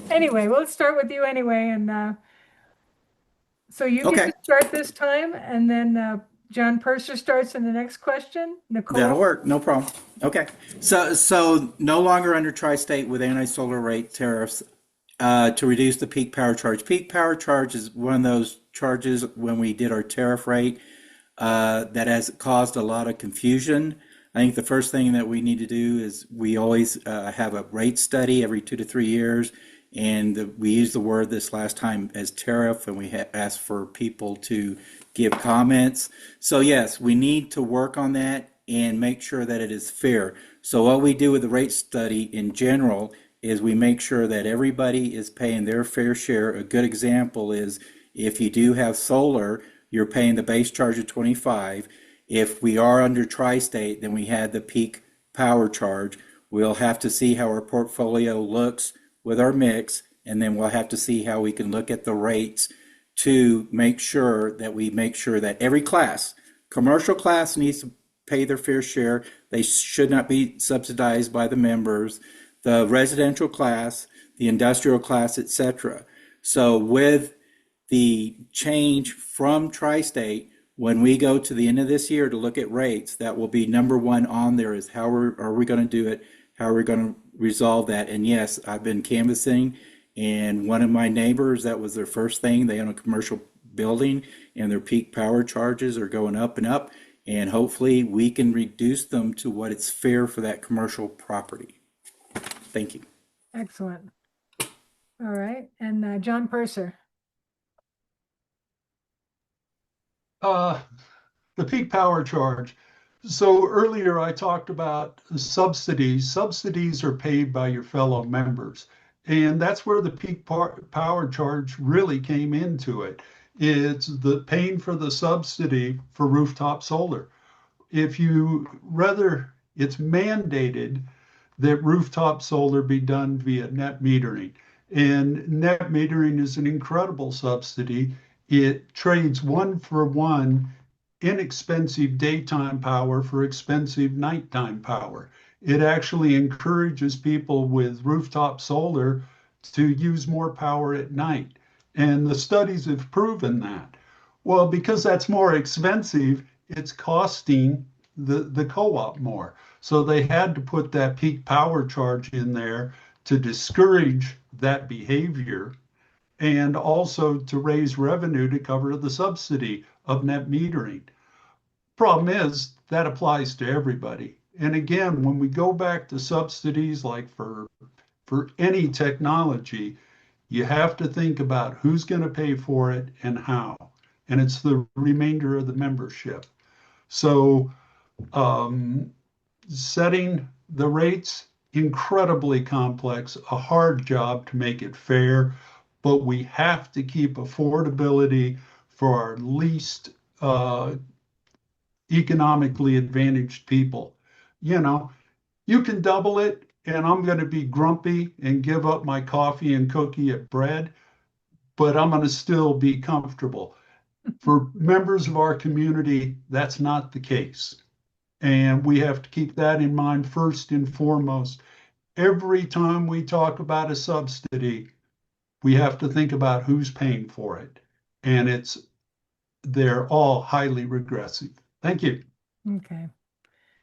anyway, well, let's start with you anyway, and so you get Okay, to start this time, and then John Purser starts in the next question. that'll Nicole, work, no problem. Okay, so no longer under tri-state with anti-solar rate tariffs to reduce the peak power charge. Peak power charge is one of those charges when we did our tariff rate that has caused a lot of confusion. I think the first thing that we need to do is we always have a rate study every 2 to 3 years, and we used the word this last time as tariff, and we asked for people to give comments. So yes, we need to work on that and make sure that it is fair. So what we do with the rate study in general is we make sure that everybody is paying their fair share. A good example is if you do have solar, you're paying the base charge of 25. If we are under tri-state, then we had the peak power charge. We'll have to see how our portfolio looks with our mix, and then we'll have to see how we can look at the rates to make sure that every class, commercial class needs to pay their fair share. They should not be subsidized by the members. The residential class, the industrial class, etc. So with the change from tri-state, when we go to the end of this year to look at rates, that will be number one on there is how are we going to do it? How are we going to resolve that? And yes, I've been canvassing, and one of my neighbors, that was their first thing. They own a commercial building, and their peak power charges are going up and up, and hopefully we can reduce them to what it's fair for that commercial property. Thank you. excellent. All right, and John Purser. The peak power charge. So earlier I talked about subsidies. Subsidies are paid by your fellow members. And that's where the peak power charge really came into it. It's the paying for the subsidy for rooftop solar. It's mandated that rooftop solar be done via net metering. And net metering is an incredible subsidy. It trades one for one inexpensive daytime power for expensive nighttime power. It actually encourages people with rooftop solar to use more power at night. And the studies have proven that. Well, because that's more expensive, it's costing the co-op more. So they had to put that peak power charge in there to discourage that behavior and also to raise revenue to cover the subsidy of net metering. Problem is that applies to everybody. And again, when we go back to subsidies like for any technology, you have to think about who's going to pay for it and how. And it's the remainder of the membership. So setting the rates, incredibly complex, a hard job to make it fair, but we have to keep affordability for our least economically advantaged people. You know, you can double it, and I'm going to be grumpy and give up my coffee and cookie at bread, but I'm going to still be comfortable. For members of our community, that's not the case. And we have to keep that in mind first and foremost. Every time we talk about a subsidy, we have to think about who's paying for it. And they're all highly regressive. Thank you. Okay.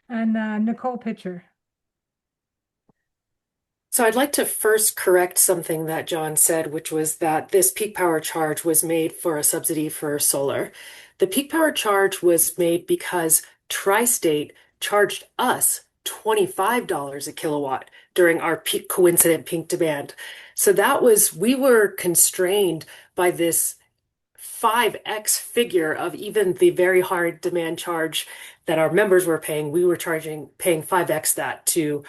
And Nicole Pitcher. So I'd like to first correct something that John said, which was that this peak power charge was made for a subsidy for solar. The peak power charge was made because Tri-State charged us $25 a kilowatt during our peak coincident peak demand. So we were constrained by this 5x figure of even the very hard demand charge that our members were paying. We were paying 5x that to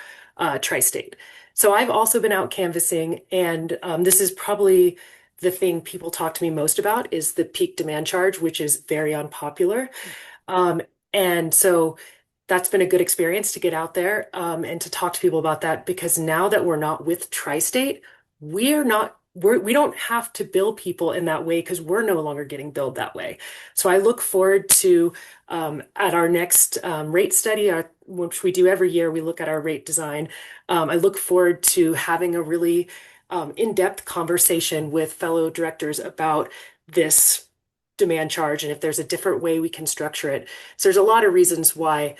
Tri-State. So I've also been out canvassing, and this is probably the thing people talk to me most about is the peak demand charge, which is very unpopular. And so that's been a good experience to get out there and to talk to people about that, because now that we're not with Tri-State, we don't have to bill people in that way because we're no longer getting billed that way. So I look forward to at our next rate study, which we do every year, we look at our rate design. I look forward to having a really in-depth conversation with fellow directors about this demand charge and if there's a different way we can structure it. So there's a lot of reasons why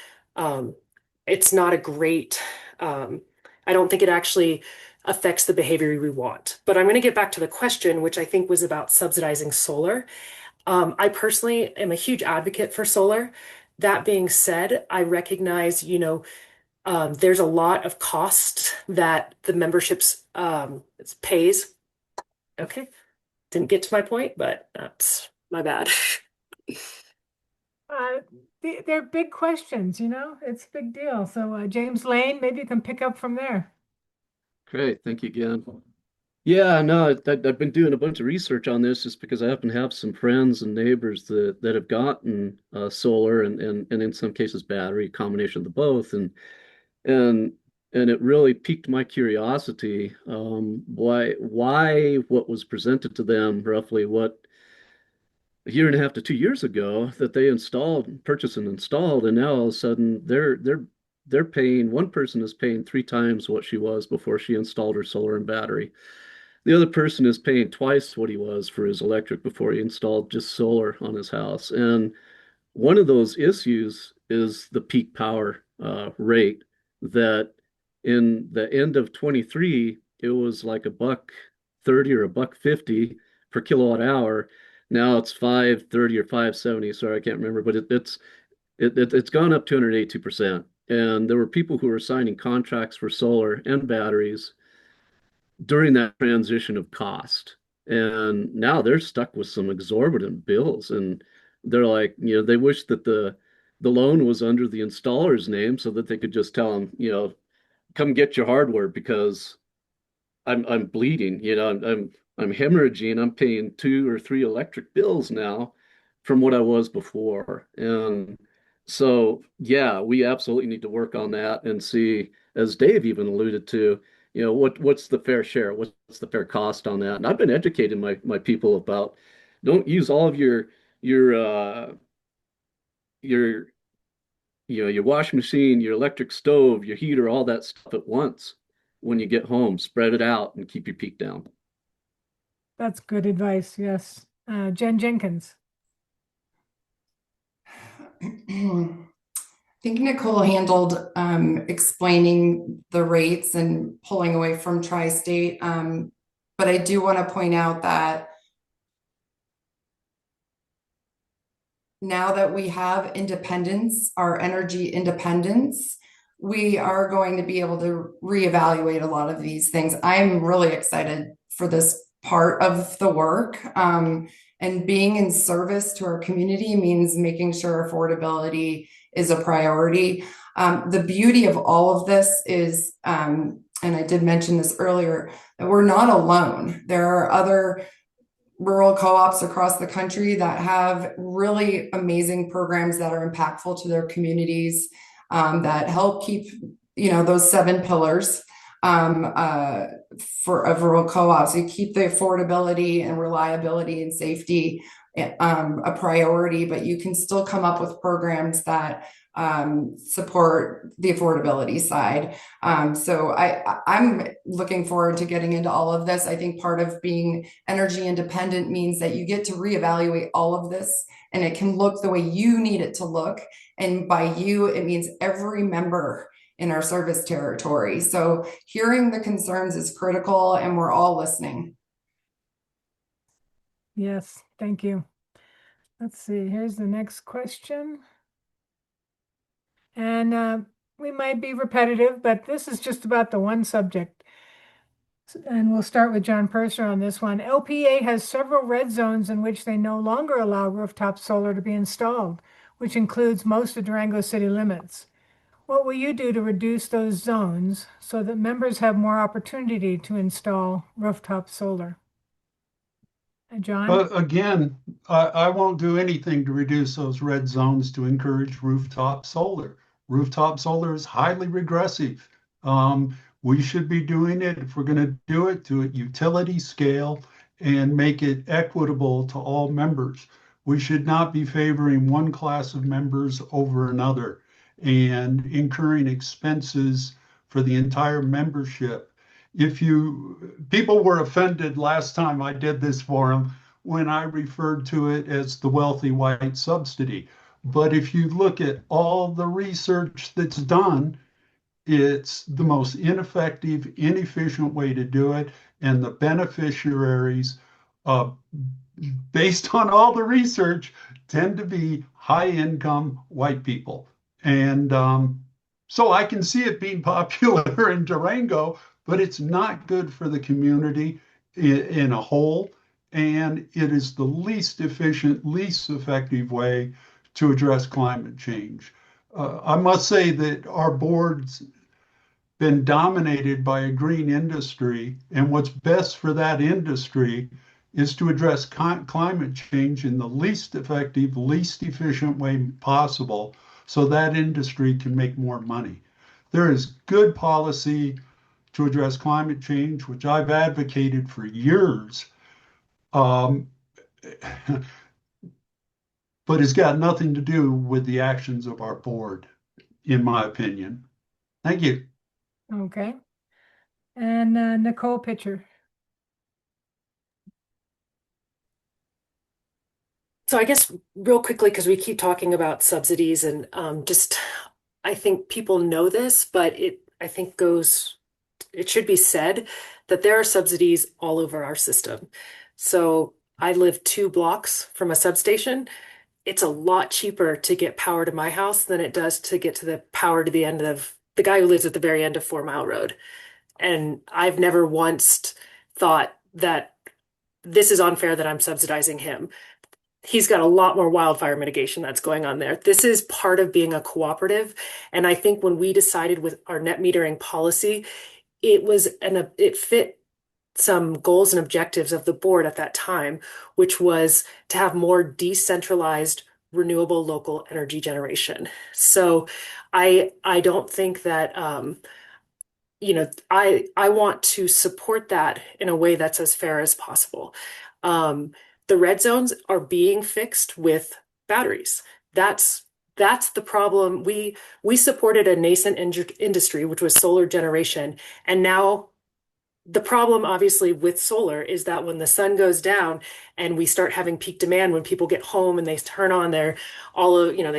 it's not a great, I don't think it actually affects the behavior we want. But I'm going to get back to the question, which I think was about subsidizing solar. I personally am a huge advocate for solar. That being said, I recognize, there's a lot of cost that the memberships pays. Okay, didn't get to my point, but that's my bad. They're big questions, it's a big deal. So James Lane, maybe you can pick up from there. Great, thank you again. Yeah, no, I've been doing a bunch of research on this just because I happen to have some friends and neighbors that have gotten solar and in some cases battery, combination of the both, and it really piqued my curiosity. Why what was presented to them roughly a year and a half to 2 years ago that they purchased and installed, and now all of a sudden they're paying, one person is paying 3 times what she was before she installed her solar and battery. The other person is paying twice what he was for his electric before he installed just solar on his house. And one of those issues is the peak power rate that in the end of 23, it was like $1.30 or $1.50 per kilowatt hour. Now it's $5.30 or $5.70. Sorry, I can't remember, but it's gone up 282%. And there were people who were signing contracts for solar and batteries during that transition of cost. And now they're stuck with some exorbitant bills. And they're like, they wish that the loan was under the installer's name so that they could just tell them, come get your hardware because I'm bleeding, I'm hemorrhaging. I'm paying 2 or 3 electric bills now from what I was before. And so, yeah, we absolutely need to work on that and see, as Dave even alluded to, what's the fair share? What's the fair cost on that? And I've been educating my people about don't use all of your your washing machine, your electric stove, your heater, all that stuff at once when you get home. Spread it out and keep your peak down. That's good advice. Yes. Jen Jenkins. I think Nicole handled explaining the rates and pulling away from Tri-State. But I do want to point out that now that we have independence, our energy independence, we are going to be able to reevaluate a lot of these things. I'm really excited for this part of the work. And being in service to our community means making sure affordability is a priority. The beauty of all of this is, and I did mention this earlier, that we're not alone. There are other rural co-ops across the country that have really amazing programs that are impactful to their communities, that help keep, those 7 pillars for of rural co-ops. You keep the affordability and reliability and safety a priority, but you can still come up with programs that support the affordability side. So I'm looking forward to getting into all of this. I think part of being energy independent means that you get to reevaluate all of this, and it can look the way you need it to look. And by you, it means every member in our service territory. So hearing the concerns is critical, and we're all listening. Yes, thank you. Let's see, here's the next question. And we might be repetitive, but this is just about the one subject. And we'll start with John Purser on this one. LPA has several red zones in which they no longer allow rooftop solar to be installed, which includes most of Durango city limits. What will you do to reduce those zones so that members have more opportunity to install rooftop solar? John? Again, I won't do anything to reduce those red zones to encourage rooftop solar. Rooftop solar is highly regressive. We should be doing it, if we're going to do it utility scale and make it equitable to all members. We should not be favoring one class of members over another and incurring expenses for the entire membership. People were offended last time I did this forum when I referred to it as the wealthy white subsidy. But if you look at all the research that's done, it's the most ineffective, inefficient way to do it. And the beneficiaries, based on all the research, tend to be high income white people. And so I can see it being popular in Durango, but it's not good for the community in a whole. And it is the least efficient, least effective way to address climate change. I must say that our board's been dominated by a green industry, and what's best for that industry is to address climate change in the least effective, least efficient way possible so that industry can make more money. There is good policy to address climate change, which I've advocated for years, but it's got nothing to do with the actions of our board, in my opinion. Thank you. Okay. And Nicole Pitcher. So I guess real quickly, because we keep talking about subsidies and I think people know this, but I think it should be said that there are subsidies all over our system. So I live 2 blocks from a substation. It's a lot cheaper to get power to my house than it does to get to the power to the guy who lives at the very end of 4 Mile Road. And I've never once thought that this is unfair that I'm subsidizing him. He's got a lot more wildfire mitigation that's going on there. This is part of being a cooperative. And I think when we decided with our net metering policy, it fit some goals and objectives of the board at that time, which was to have more decentralized renewable local energy generation. So I don't think that I want to support that in a way that's as fair as possible. The red zones are being fixed with batteries. That's the problem. We supported a nascent industry, which was solar generation, and now the problem obviously with solar is that when the sun goes down and we start having peak demand, when people get home and they turn on they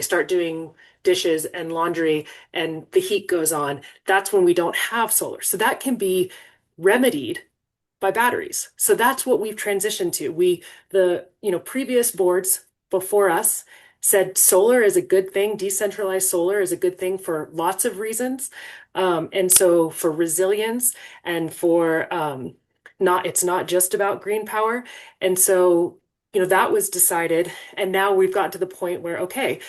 start doing dishes and laundry and the heat goes on, that's when we don't have solar. So that can be remedied by batteries. So that's what we've transitioned to. The previous boards before us said solar is a good thing. Decentralized solar is a good thing for lots of reasons. And so for resilience and for it's not just about green power. And so, that was decided. And now we've got to the point where, okay,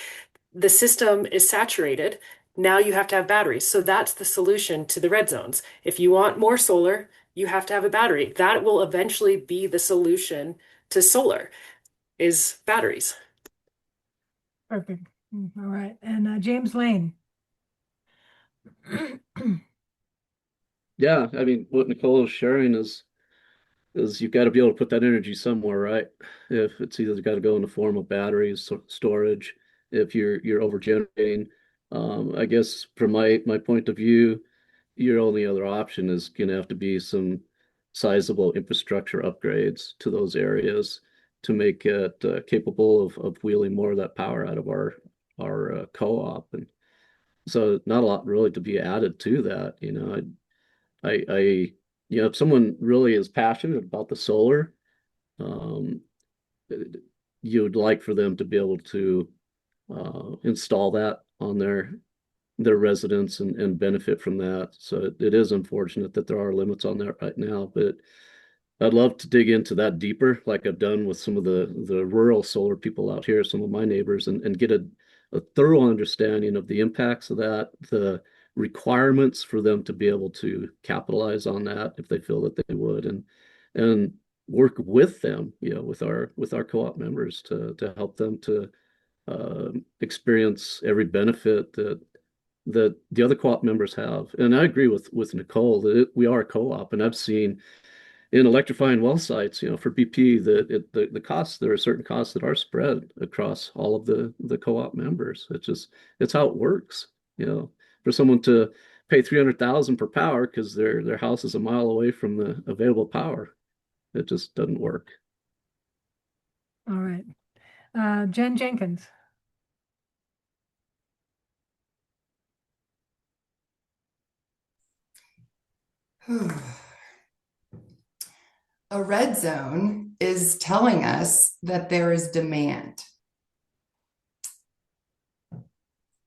the system is saturated. Now you have to have batteries. So that's the solution to the red zones. If you want more solar, you have to have a battery. That will eventually be the solution to solar is batteries. Perfect. All right. And James Lane. Yeah, I mean, what Nicole is sharing is you've got to be able to put that energy somewhere, right? If it's either got to go in the form of batteries, storage, if you're over generating, I guess from my point of view, your only other option is going to have to be some sizable infrastructure upgrades to those areas to make it capable of wheeling more of that power out of our co-op. And so not a lot really to be added to that. I if someone really is passionate about the solar, um, you would like for them to be able to install that on their residents and benefit from that. So it is unfortunate that there are limits on that right now, but I'd love to dig into that deeper, like I've done with some of the rural solar people out here, some of my neighbors, and get a thorough understanding of the impacts of that, the requirements for them to be able to capitalize on that if they feel that they would, and work with them, with our co-op members to help them to experience every benefit that the other co-op members have. And I agree with Nicole that we are a co-op, and I've seen in electrifying well sites, for BP, the costs, there are certain costs that are spread across all of the co-op members. It's how it works. For someone to pay 300,000 per power because their house is a mile away from the available power, it just doesn't work. All right. Jen Jenkins. A red zone is telling us that there is demand.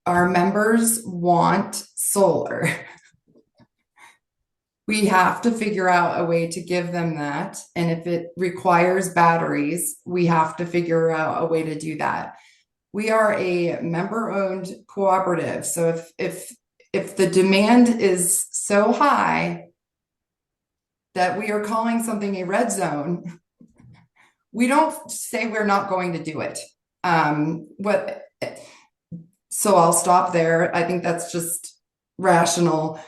Our members want solar. We have to figure out a way to give them that. And if it requires batteries, we have to figure out a way to do that. We are a member-owned cooperative. So if the demand is so high that we are calling something a red zone, we don't say we're not going to do it. So I'll stop there. I think that's just rational.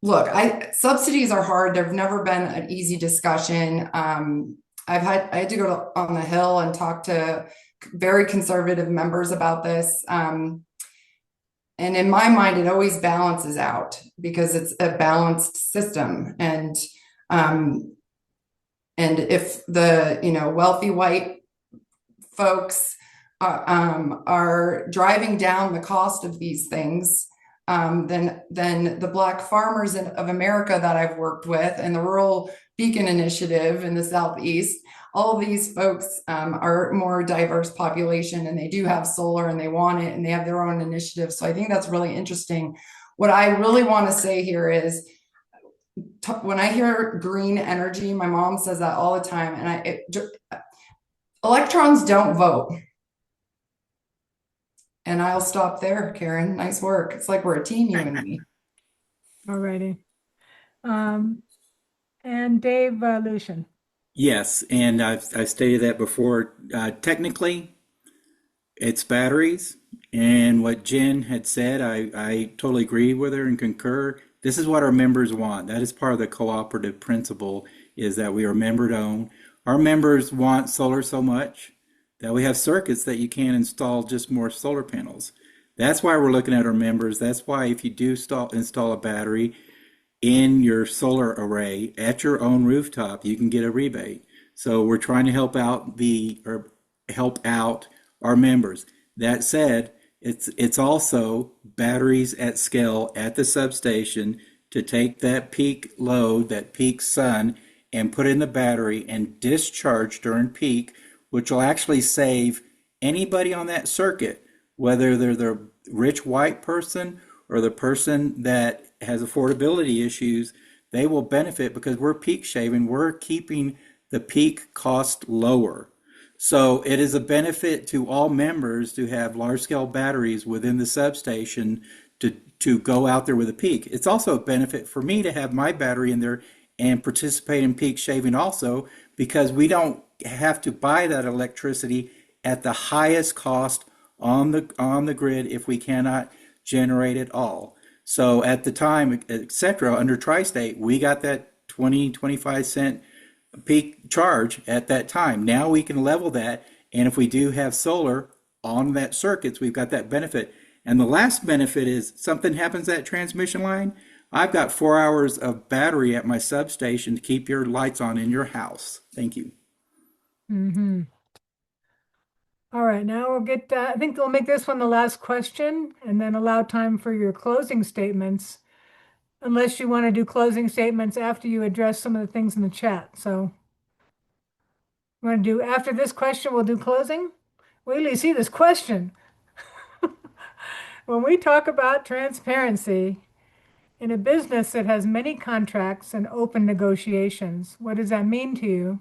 Look, subsidies are hard. They've never been an easy discussion. I had to go on the Hill and talk to very conservative members about this. And in my mind, it always balances out because it's a balanced system. And if the wealthy white folks are driving down the cost of these things, then the Black farmers of America that I've worked with and the Rural Beacon Initiative in the Southeast, all of these folks are more diverse population, and they do have solar and they want it and they have their own initiatives. So I think that's really interesting. What I really want to say here is when I hear green energy, my mom says that all the time, and electrons don't vote. And I'll stop there, Karen. Nice work. It's like we're a team, you and me. All righty. And Dave Luschen. Yes, and I've stated that before. Technically, it's batteries, and what Jen had said, I totally agree with her and concur. This is what our members want. That is part of the cooperative principle, is that we are member-owned. Our members want solar so much that we have circuits that you can install just more solar panels. That's why we're looking at our members. That's why if you do install a battery in your solar array at your own rooftop, you can get a rebate. So we're trying to help out our members. That said, it's also batteries at scale at the substation to take that peak load, that peak sun, and put in the battery and discharge during peak, which will actually save anybody on that circuit, whether they're the rich white person or the person that has affordability issues. They will benefit because we're peak shaving. We're keeping the peak cost lower. So it is a benefit to all members to have large scale batteries within the substation to go out there with a peak. It's also a benefit for me to have my battery in there and participate in peak shaving also, because we don't have to buy that electricity at the highest cost on the grid if we cannot generate it all. So at the time, etc., under Tri-State, we got that 20-25 cent peak charge at that time. Now we can level that, and if we do have solar on that circuits, we've got that benefit. And the last benefit is something happens at transmission line, I've got 4 hours of battery at my substation to keep your lights on in your house. Thank you. Mm-hmm. All right, now we'll get, I think we'll make this one the last question and then allow time for your closing statements, unless you want to do closing statements after you address some of the things in the chat. So we're going to do, after this question, we'll do closing. Wait till you see this question. When we talk about transparency in a business that has many contracts and open negotiations, what does that mean to you?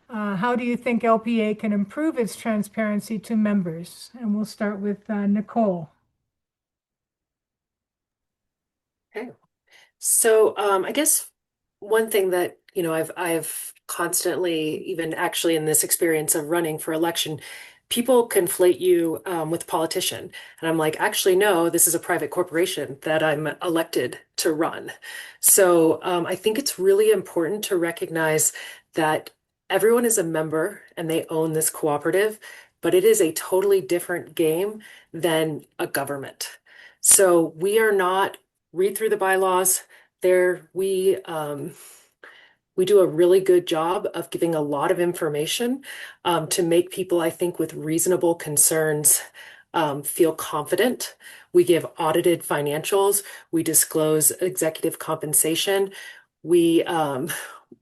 How do you think LPA can improve its transparency to members? And we'll start with Nicole. Okay. So I guess one thing that, I've constantly, even actually in this experience of running for election, people conflate you with politician. And I'm like, actually, no, this is a private corporation that I'm elected to run. So I think it's really important to recognize that everyone is a member and they own this cooperative, but it is a totally different game than a government. So we are not, read through the bylaws there. We do a really good job of giving a lot of information to make people, I think, with reasonable concerns feel confident. We give audited financials. We disclose executive compensation. We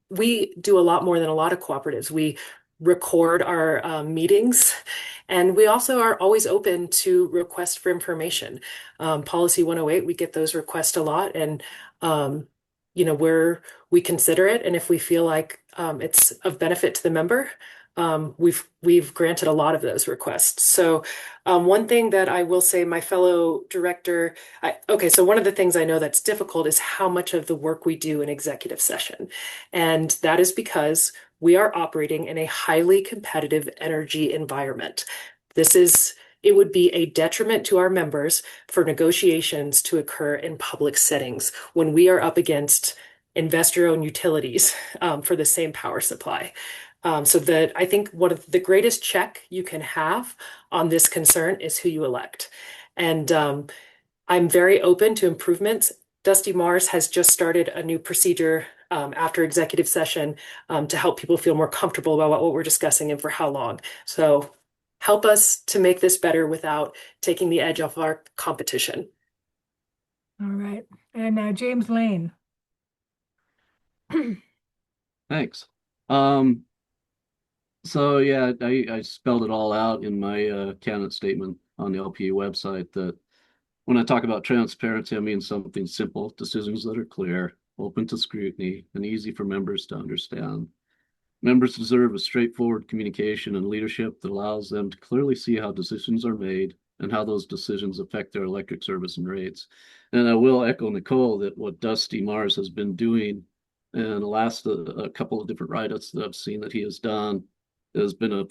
we do a lot more than a lot of cooperatives. We record our meetings, and we also are always open to requests for information. Policy 108, we get those requests a lot, and we consider it, and if we feel like it's of benefit to the member, we've granted a lot of those requests. So one thing that I will say, my fellow director, so one of the things I know that's difficult is how much of the work we do in executive session. And that is because we are operating in a highly competitive energy environment. It would be a detriment to our members for negotiations to occur in public settings when we are up against investor-owned utilities for the same power supply. So that I think one of the greatest check you can have on this concern is who you elect. And I'm very open to improvements. Dusty Mars has just started a new procedure after executive session to help people feel more comfortable about what we're discussing and for how long. So help us to make this better without taking the edge off our competition. All right. And James Lane. Thanks. So yeah, I spelled it all out in my candidate statement on the LPEA website that when I talk about transparency, I mean something simple, decisions that are clear, open to scrutiny, and easy for members to understand. Members deserve a straightforward communication and leadership that allows them to clearly see how decisions are made and how those decisions affect their electric service and rates. And I will echo Nicole that what Dusty Mars has been doing in the last a couple of different write-ups that I've seen that he has done has been a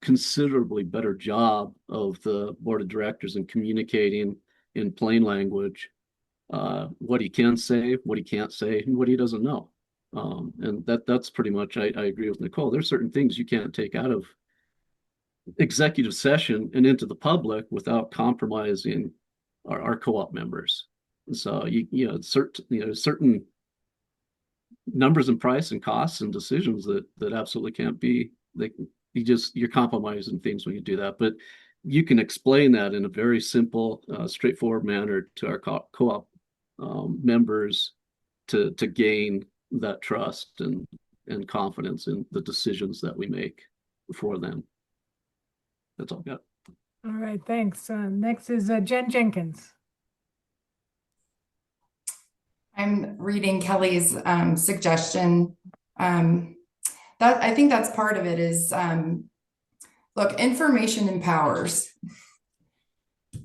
considerably better job of the board of directors in communicating in plain language what he can say, what he can't say, and what he doesn't know. And that's pretty much, I agree with Nicole. There's certain things you can't take out of executive session and into the public without compromising our co-op members. So certain numbers and price and costs and decisions that absolutely can't be. You're compromising things when you do that. But you can explain that in a very simple, straightforward manner to our co-op members to gain that trust and confidence in the decisions that we make for them. That's all I got. All right, thanks. Next is Jen Jenkins. I'm reading Kelly's suggestion. I think that's part of it is, look, information empowers.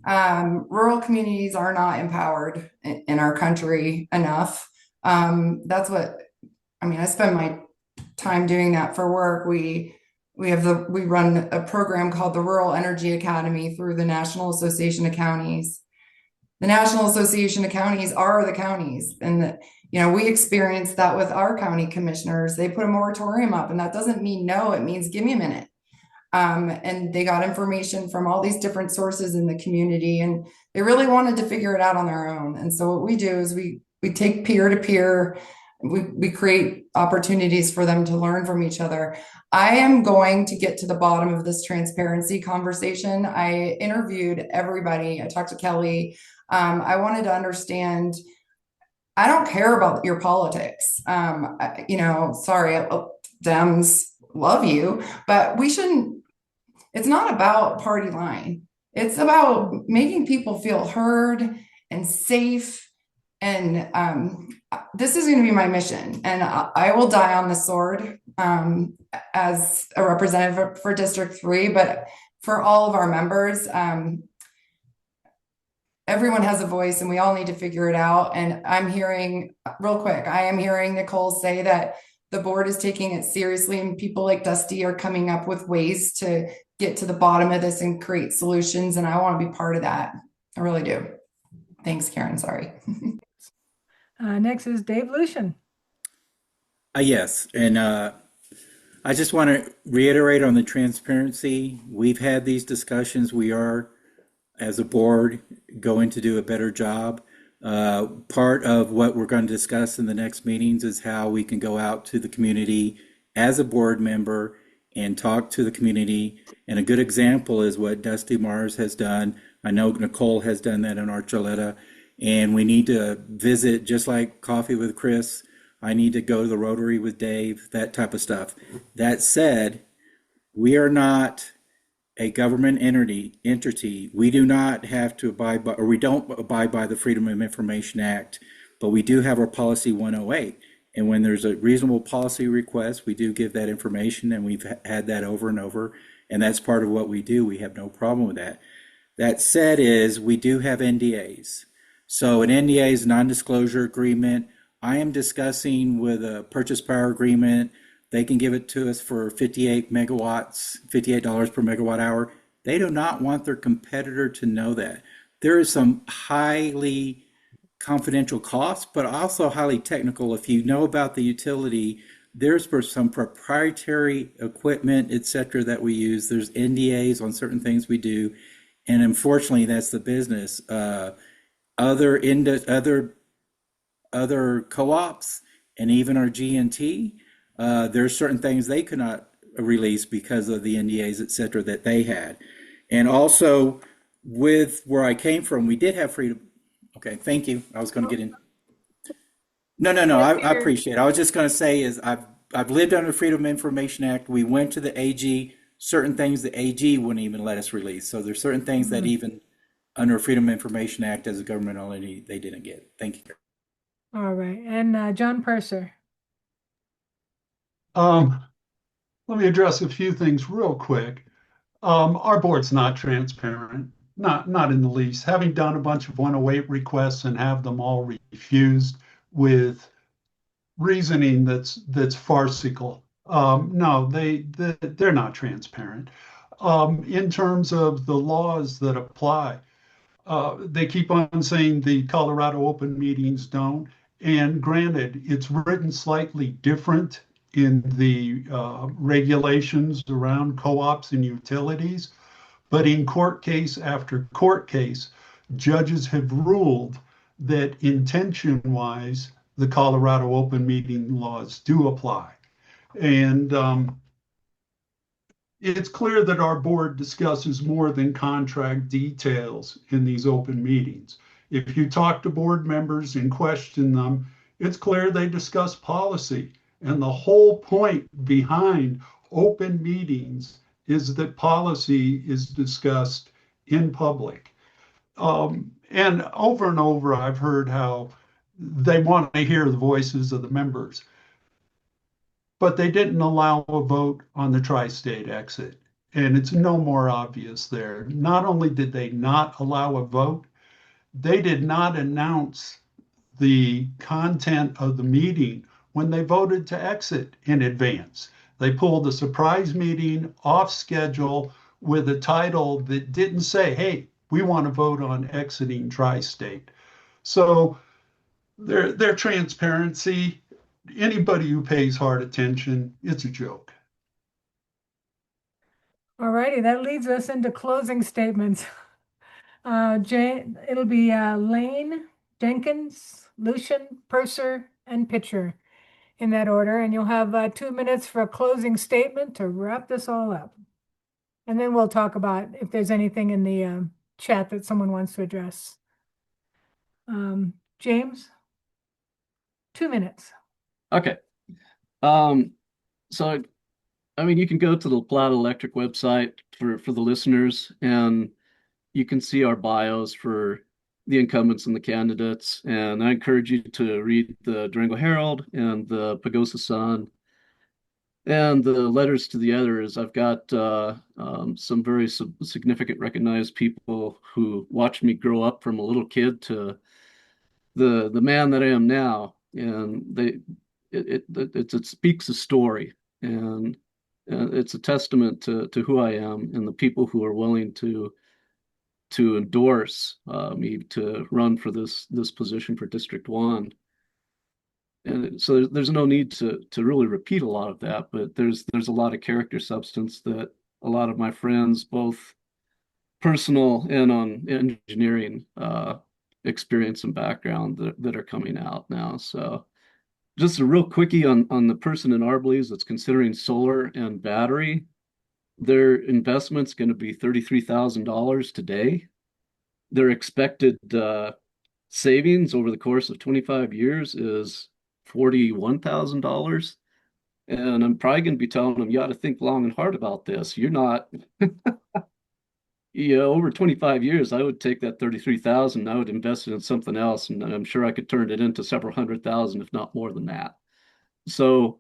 Rural communities are not empowered in our country enough. That's what I mean, I spend my time doing that for work. We run a program called the Rural Energy Academy through the National Association of Counties. The National Association of Counties are the counties, and we experienced that with our county commissioners. They put a moratorium up, and that doesn't mean no, it means give me a minute. And they got information from all these different sources in the community, and they really wanted to figure it out on their own. And so what we do is we take peer to peer. We create opportunities for them to learn from each other. I am going to get to the bottom of this transparency conversation. I interviewed everybody. I talked to Kelly. I wanted to understand. I don't care about your politics. Sorry, Dems love you, but we shouldn't. It's not about party line. It's about making people feel heard and safe. And this is going to be my mission. And I will die on the sword as a representative for District 3. But for all of our members, everyone has a voice and we all need to figure it out. And I am hearing Nicole say that the board is taking it seriously and people like Dusty are coming up with ways to get to the bottom of this and create solutions. And I want to be part of that. I really do. Thanks, Karen. Sorry. Next is Dave Luschen. Yes, and I just want to reiterate on the transparency. We've had these discussions. We are, as a board, going to do a better job. Part of what we're going to discuss in the next meetings is how we can go out to the community as a board member and talk to the community. And a good example is what Dusty Mars has done. I know Nicole has done that in Archuleta. And we need to visit, just like Coffee with Chris. I need to go to the Rotary with Dave, that type of stuff. That said, we are not a government entity. We do not have to abide by, or we don't abide by the Freedom of Information Act, but we do have our policy 108. And when there's a reasonable policy request, we do give that information, and we've had that over and over. And that's part of what we do. We have no problem with that. That said we do have NDAs. So an NDA is a non-disclosure agreement. I am discussing with a purchase power agreement. They can give it to us for 58 megawatts, $58 per megawatt hour. They do not want their competitor to know that. There is some highly confidential costs, but also highly technical. If you know about the utility, there's some proprietary equipment, et cetera, that we use. There's NDAs on certain things we do. And unfortunately, that's the business. Other co-ops and even our GNT, there's certain things they could not release because of the NDAs, et cetera, that they had. And also with where I came from, we did have freedom. Okay, thank you. I was going to get in. No. I appreciate it. I was just going to say I've lived under the Freedom of Information Act. We went to the AG, certain things the AG wouldn't even let us release. So there's certain things that even under Freedom of Information Act as a governmental entity, they didn't get. Thank you. All right. And John Purser. Let me address a few things real quick. Our board's not transparent, not in the least. Having done a bunch of 108 requests and have them all refused with reasoning that's farcical. No, they're not transparent. In terms of the laws that apply, they keep on saying the Colorado open meetings don't. And granted, it's written slightly different in the regulations around co-ops and utilities, but in court case after court case, judges have ruled that intention-wise, the Colorado open meeting laws do apply. And it's clear that our board discusses more than contract details in these open meetings. If you talk to board members and question them, it's clear they discuss policy. And the whole point behind open meetings is that policy is discussed in public. And over, I've heard how they want to hear the voices of the members, but they didn't allow a vote on the tri-state exit. And it's no more obvious there. Not only did they not allow a vote, they did not announce the content of the meeting when they voted to exit in advance. They pulled a surprise meeting off schedule with a title that didn't say, hey, we want to vote on exiting tri-state. So their transparency, anybody who pays hard attention, it's a joke. All righty, that leads us into closing statements. It'll be Lane, Jenkins, Luschen, Purser, and Pitcher in that order. And you'll have 2 minutes for a closing statement to wrap this all up. And then we'll talk about if there's anything in the chat that someone wants to address. James, 2 minutes. Okay. So, I mean, you can go to the Plata Electric website for the listeners, and you can see our bios for the incumbents and the candidates. And I encourage you to read the Durango Herald and the Pagosa Sun and the letters to the editors. I've got some very significant recognized people who watched me grow up from a little kid to the man that I am now, and it speaks a story, and it's a testament to who I am and the people who are willing to endorse me to run for this position for District 1. And so there's no need to really repeat a lot of that, but there's a lot of character substance that a lot of my friends, both personal and on engineering experience and background that are coming out now. So just a real quickie on the person in Arbley's that's considering solar and battery. Their investment's going to be $33,000 today. Their expected savings over the course of 25 years is $41,000. And I'm probably going to be telling them, you got to think long and hard about this. You're not, over 25 years, I would take that 33,000, I would invest it in something else, and I'm sure I could turn it into several $100,000, if not more than that. So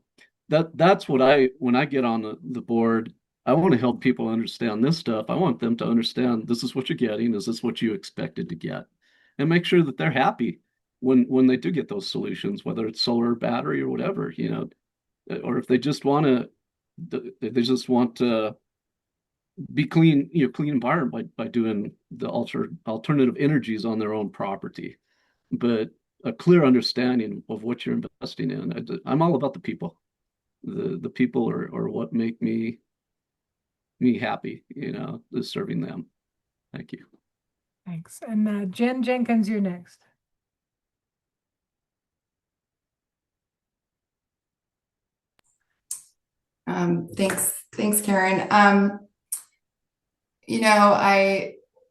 that's what when I get on the board, I want to help people understand this stuff. I want them to understand this is what you're getting, this is what you expected to get, and make sure that they're happy when they do get those solutions, whether it's solar, battery, or whatever, or if they just want to be clean, clean environment by doing the alternative energies on their own property, but a clear understanding of what you're investing in. I'm all about the people. The people are what make me happy, is serving them. Thank you. Thanks. And Jen Jenkins, you're next. Thanks, Karen.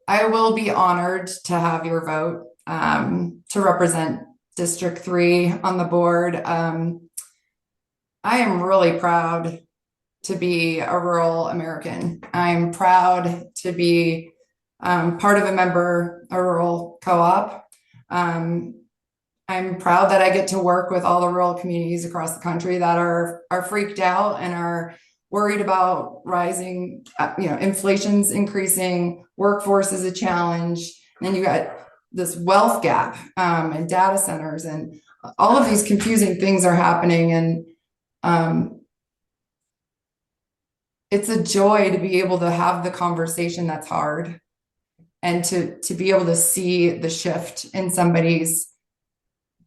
I will be honored to have your vote to represent District 3 on the board. I am really proud to be a rural American. I'm proud to be part of a rural co-op. I'm proud that I get to work with all the rural communities across the country that are freaked out and are worried about rising, inflation's increasing, workforce is a challenge. And then you got this wealth gap and data centers, and all of these confusing things are happening. And it's a joy to be able to have the conversation that's hard, and to be able to see the shift in somebody's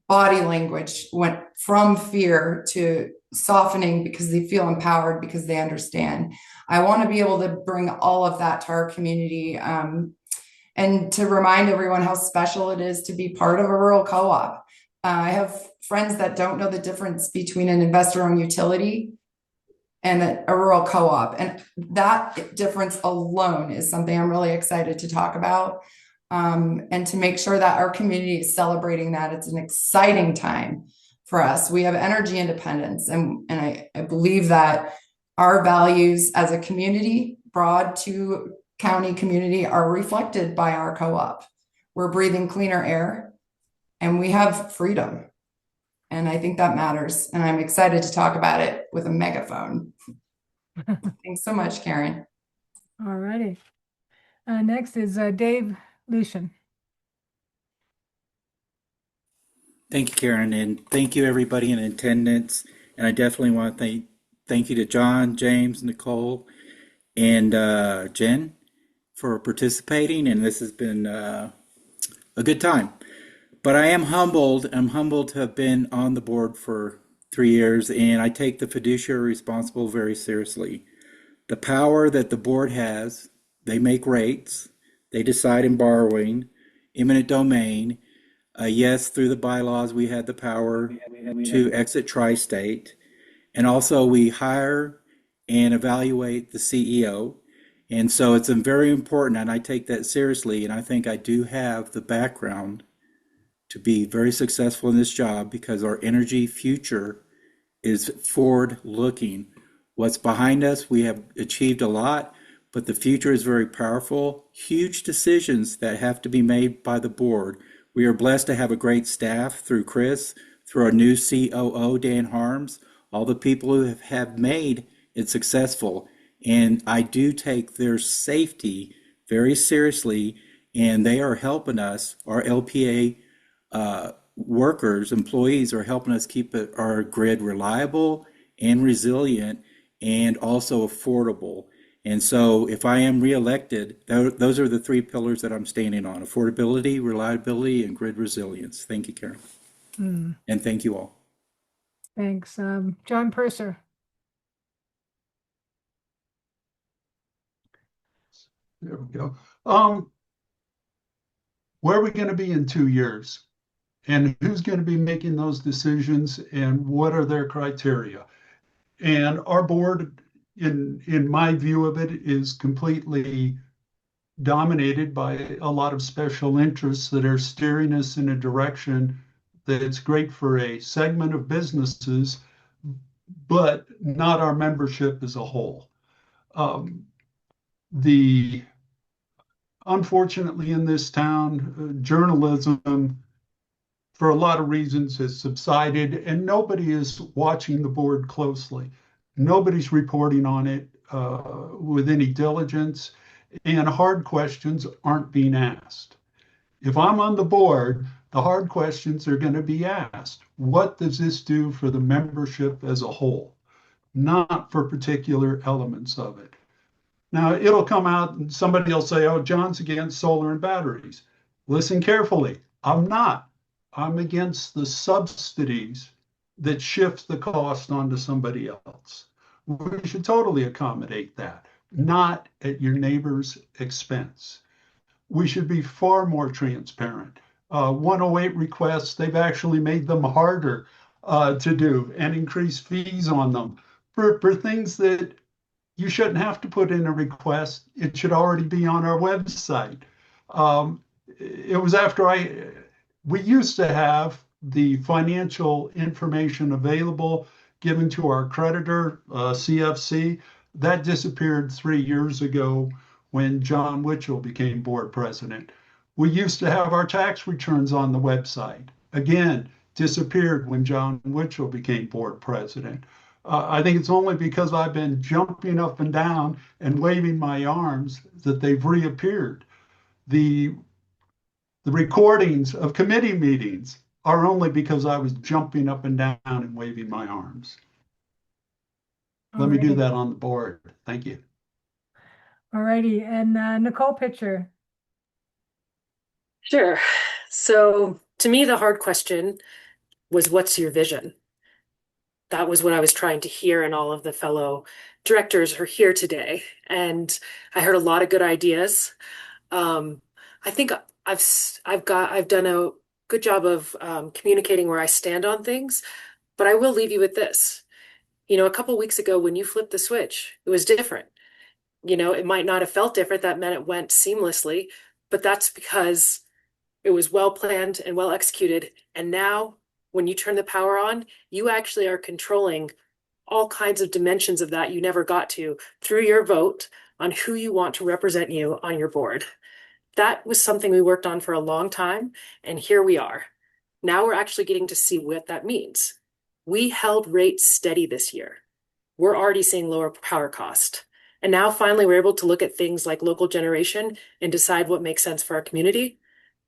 body language went from fear to softening because they feel empowered, because they understand. I want to be able to bring all of that to our community, and to remind everyone how special it is to be part of a rural co-op. I have friends that don't know the difference between an investor-owned utility and a rural co-op. And that difference alone is something I'm really excited to talk about, and to make sure that our community is celebrating that. It's an exciting time for us. We have energy independence, and I believe that our values as a community, broad to county community, are reflected by our co-op. We're breathing cleaner air, and we have freedom. And I think that matters. And I'm excited to talk about it with a megaphone. Thanks so much, Karen. All righty. Next is Dave Luschen. Thank you, Karen, and thank you everybody in attendance. And I definitely want to thank you to John, James, Nicole, and Jen for participating. And this has been a good time. But I am humbled. I'm humbled to have been on the board for 3 years, and I take the fiduciary responsible very seriously. The power that the board has, they make rates, they decide in borrowing, eminent domain. Yes, through the bylaws, we had the power to exit tri-state. And also we hire and evaluate the CEO. And so it's very important, and I take that seriously. And I think I do have the background to be very successful in this job because our energy future is forward looking. What's behind us, we have achieved a lot, but the future is very powerful. Huge decisions that have to be made by the board. We are blessed to have a great staff through Chris, through our new COO, Dan Harms, all the people who have made it successful. And I do take their safety very seriously, and they are helping us. Our LPA workers, employees are helping us keep our grid reliable and resilient and also affordable. And so if I am reelected, those are the three pillars that I'm standing on: affordability, reliability, and grid resilience. Thank you, Karen. And thank you all. Thanks. John Purser. There we go. Where are we going to be in 2 years? And who's going to be making those decisions, and what are their criteria? And our board, in my view of it, is completely dominated by a lot of special interests that are steering us in a direction that's great for a segment of businesses, but not our membership as a whole. Unfortunately, in this town, journalism, for a lot of reasons, has subsided, and nobody is watching the board closely. Nobody's reporting on it with any diligence, and hard questions aren't being asked. If I'm on the board, the hard questions are going to be asked. What does this do for the membership as a whole, not for particular elements of it? Now, it'll come out and somebody will say, oh, John's against solar and batteries. Listen carefully. I'm not. I'm against the subsidies that shift the cost onto somebody else. We should totally accommodate that, not at your neighbor's expense. We should be far more transparent. 108 requests, they've actually made them harder to do and increase fees on them for things that you shouldn't have to put in a request. It should already be on our website. It was after we used to have the financial information available given to our creditor, CFC. That disappeared 3 years ago when John Witchell became board president. We used to have our tax returns on the website. Again, disappeared when John Witchell became board president. I think it's only because I've been jumping up and down and waving my arms that they've reappeared. The recordings of committee meetings are only because I was jumping up and down and waving my arms. Let me do that on the board. Thank you. All righty. And Nicole Pitcher. Sure. So to me, the hard question was, what's your vision? That was what I was trying to hear, and all of the fellow directors are here today. And I heard a lot of good ideas. I think I've done a good job of communicating where I stand on things, but I will leave you with this. You know, a couple weeks ago when you flipped the switch, it was different. You know, it might not have felt different. That meant it went seamlessly, but that's because it was well planned and well executed. And now when you turn the power on, you actually are controlling all kinds of dimensions of that you never got to through your vote on who you want to represent you on your board. That was something we worked on for a long time, and here we are. Now we're actually getting to see what that means. We held rates steady this year. We're already seeing lower power cost. And now finally we're able to look at things like local generation and decide what makes sense for our community.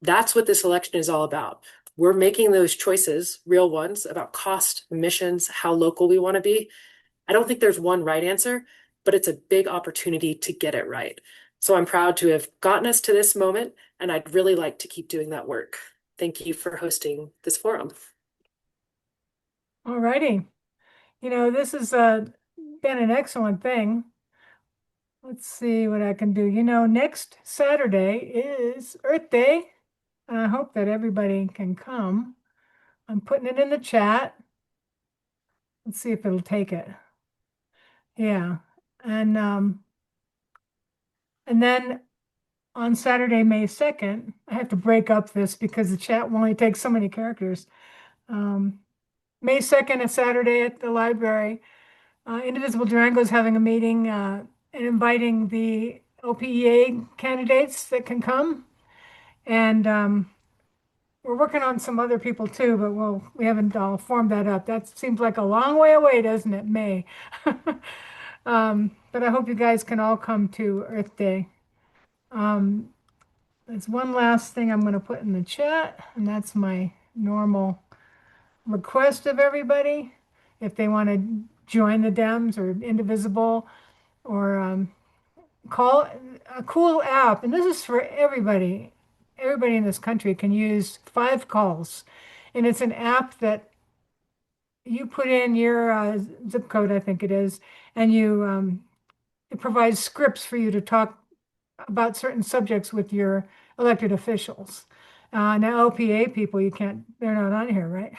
That's what this election is all about. we're making those choices, real ones, about cost, emissions, how local we want to be. I don't think there's one right answer, but it's a big opportunity to get it right. So I'm proud to have gotten us to this moment, and I'd really like to keep doing that work. Thank you for hosting this forum. All righty. This has been an excellent thing. Let's see what I can do. Next Saturday is Earth Day, and I hope that everybody can come. I'm putting it in the chat. Let's see if it'll take it. Yeah. And then on Saturday, May 2nd, I have to break up this because the chat will only take so many characters. May 2nd, a Saturday at the library. Indivisible Durango is having a meeting and inviting the LPEA candidates that can come. And we're working on some other people too, but we haven't all formed that up. That seems like a long way away, doesn't it? May. But I hope you guys can all come to Earth Day. There's one last thing I'm going to put in the chat, and that's my normal request of everybody. If they want to join the Dems or Indivisible or call a cool app, and this is for everybody. Everybody in this country can use 5calls, and it's an app that you put in your zip code, I think it is, and it provides scripts for you to talk about certain subjects with your elected officials. Now LPA people, they're not on here, right?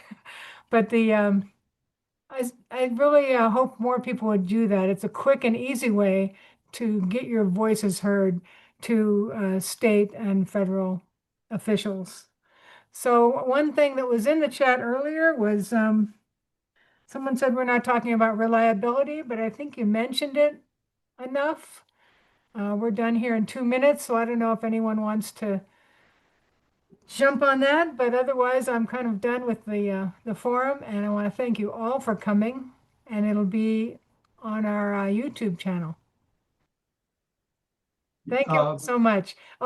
But I really hope more people would do that. It's a quick and easy way to get your voices heard to state and federal officials. So one thing that was in the chat earlier was someone said we're not talking about reliability, but I think you mentioned it enough. We're done here in 2 minutes, so I don't know if anyone wants to jump on that, but otherwise I'm kind of done with the forum, and I want to thank you all for coming, and it'll be on our YouTube channel. Thank you so much.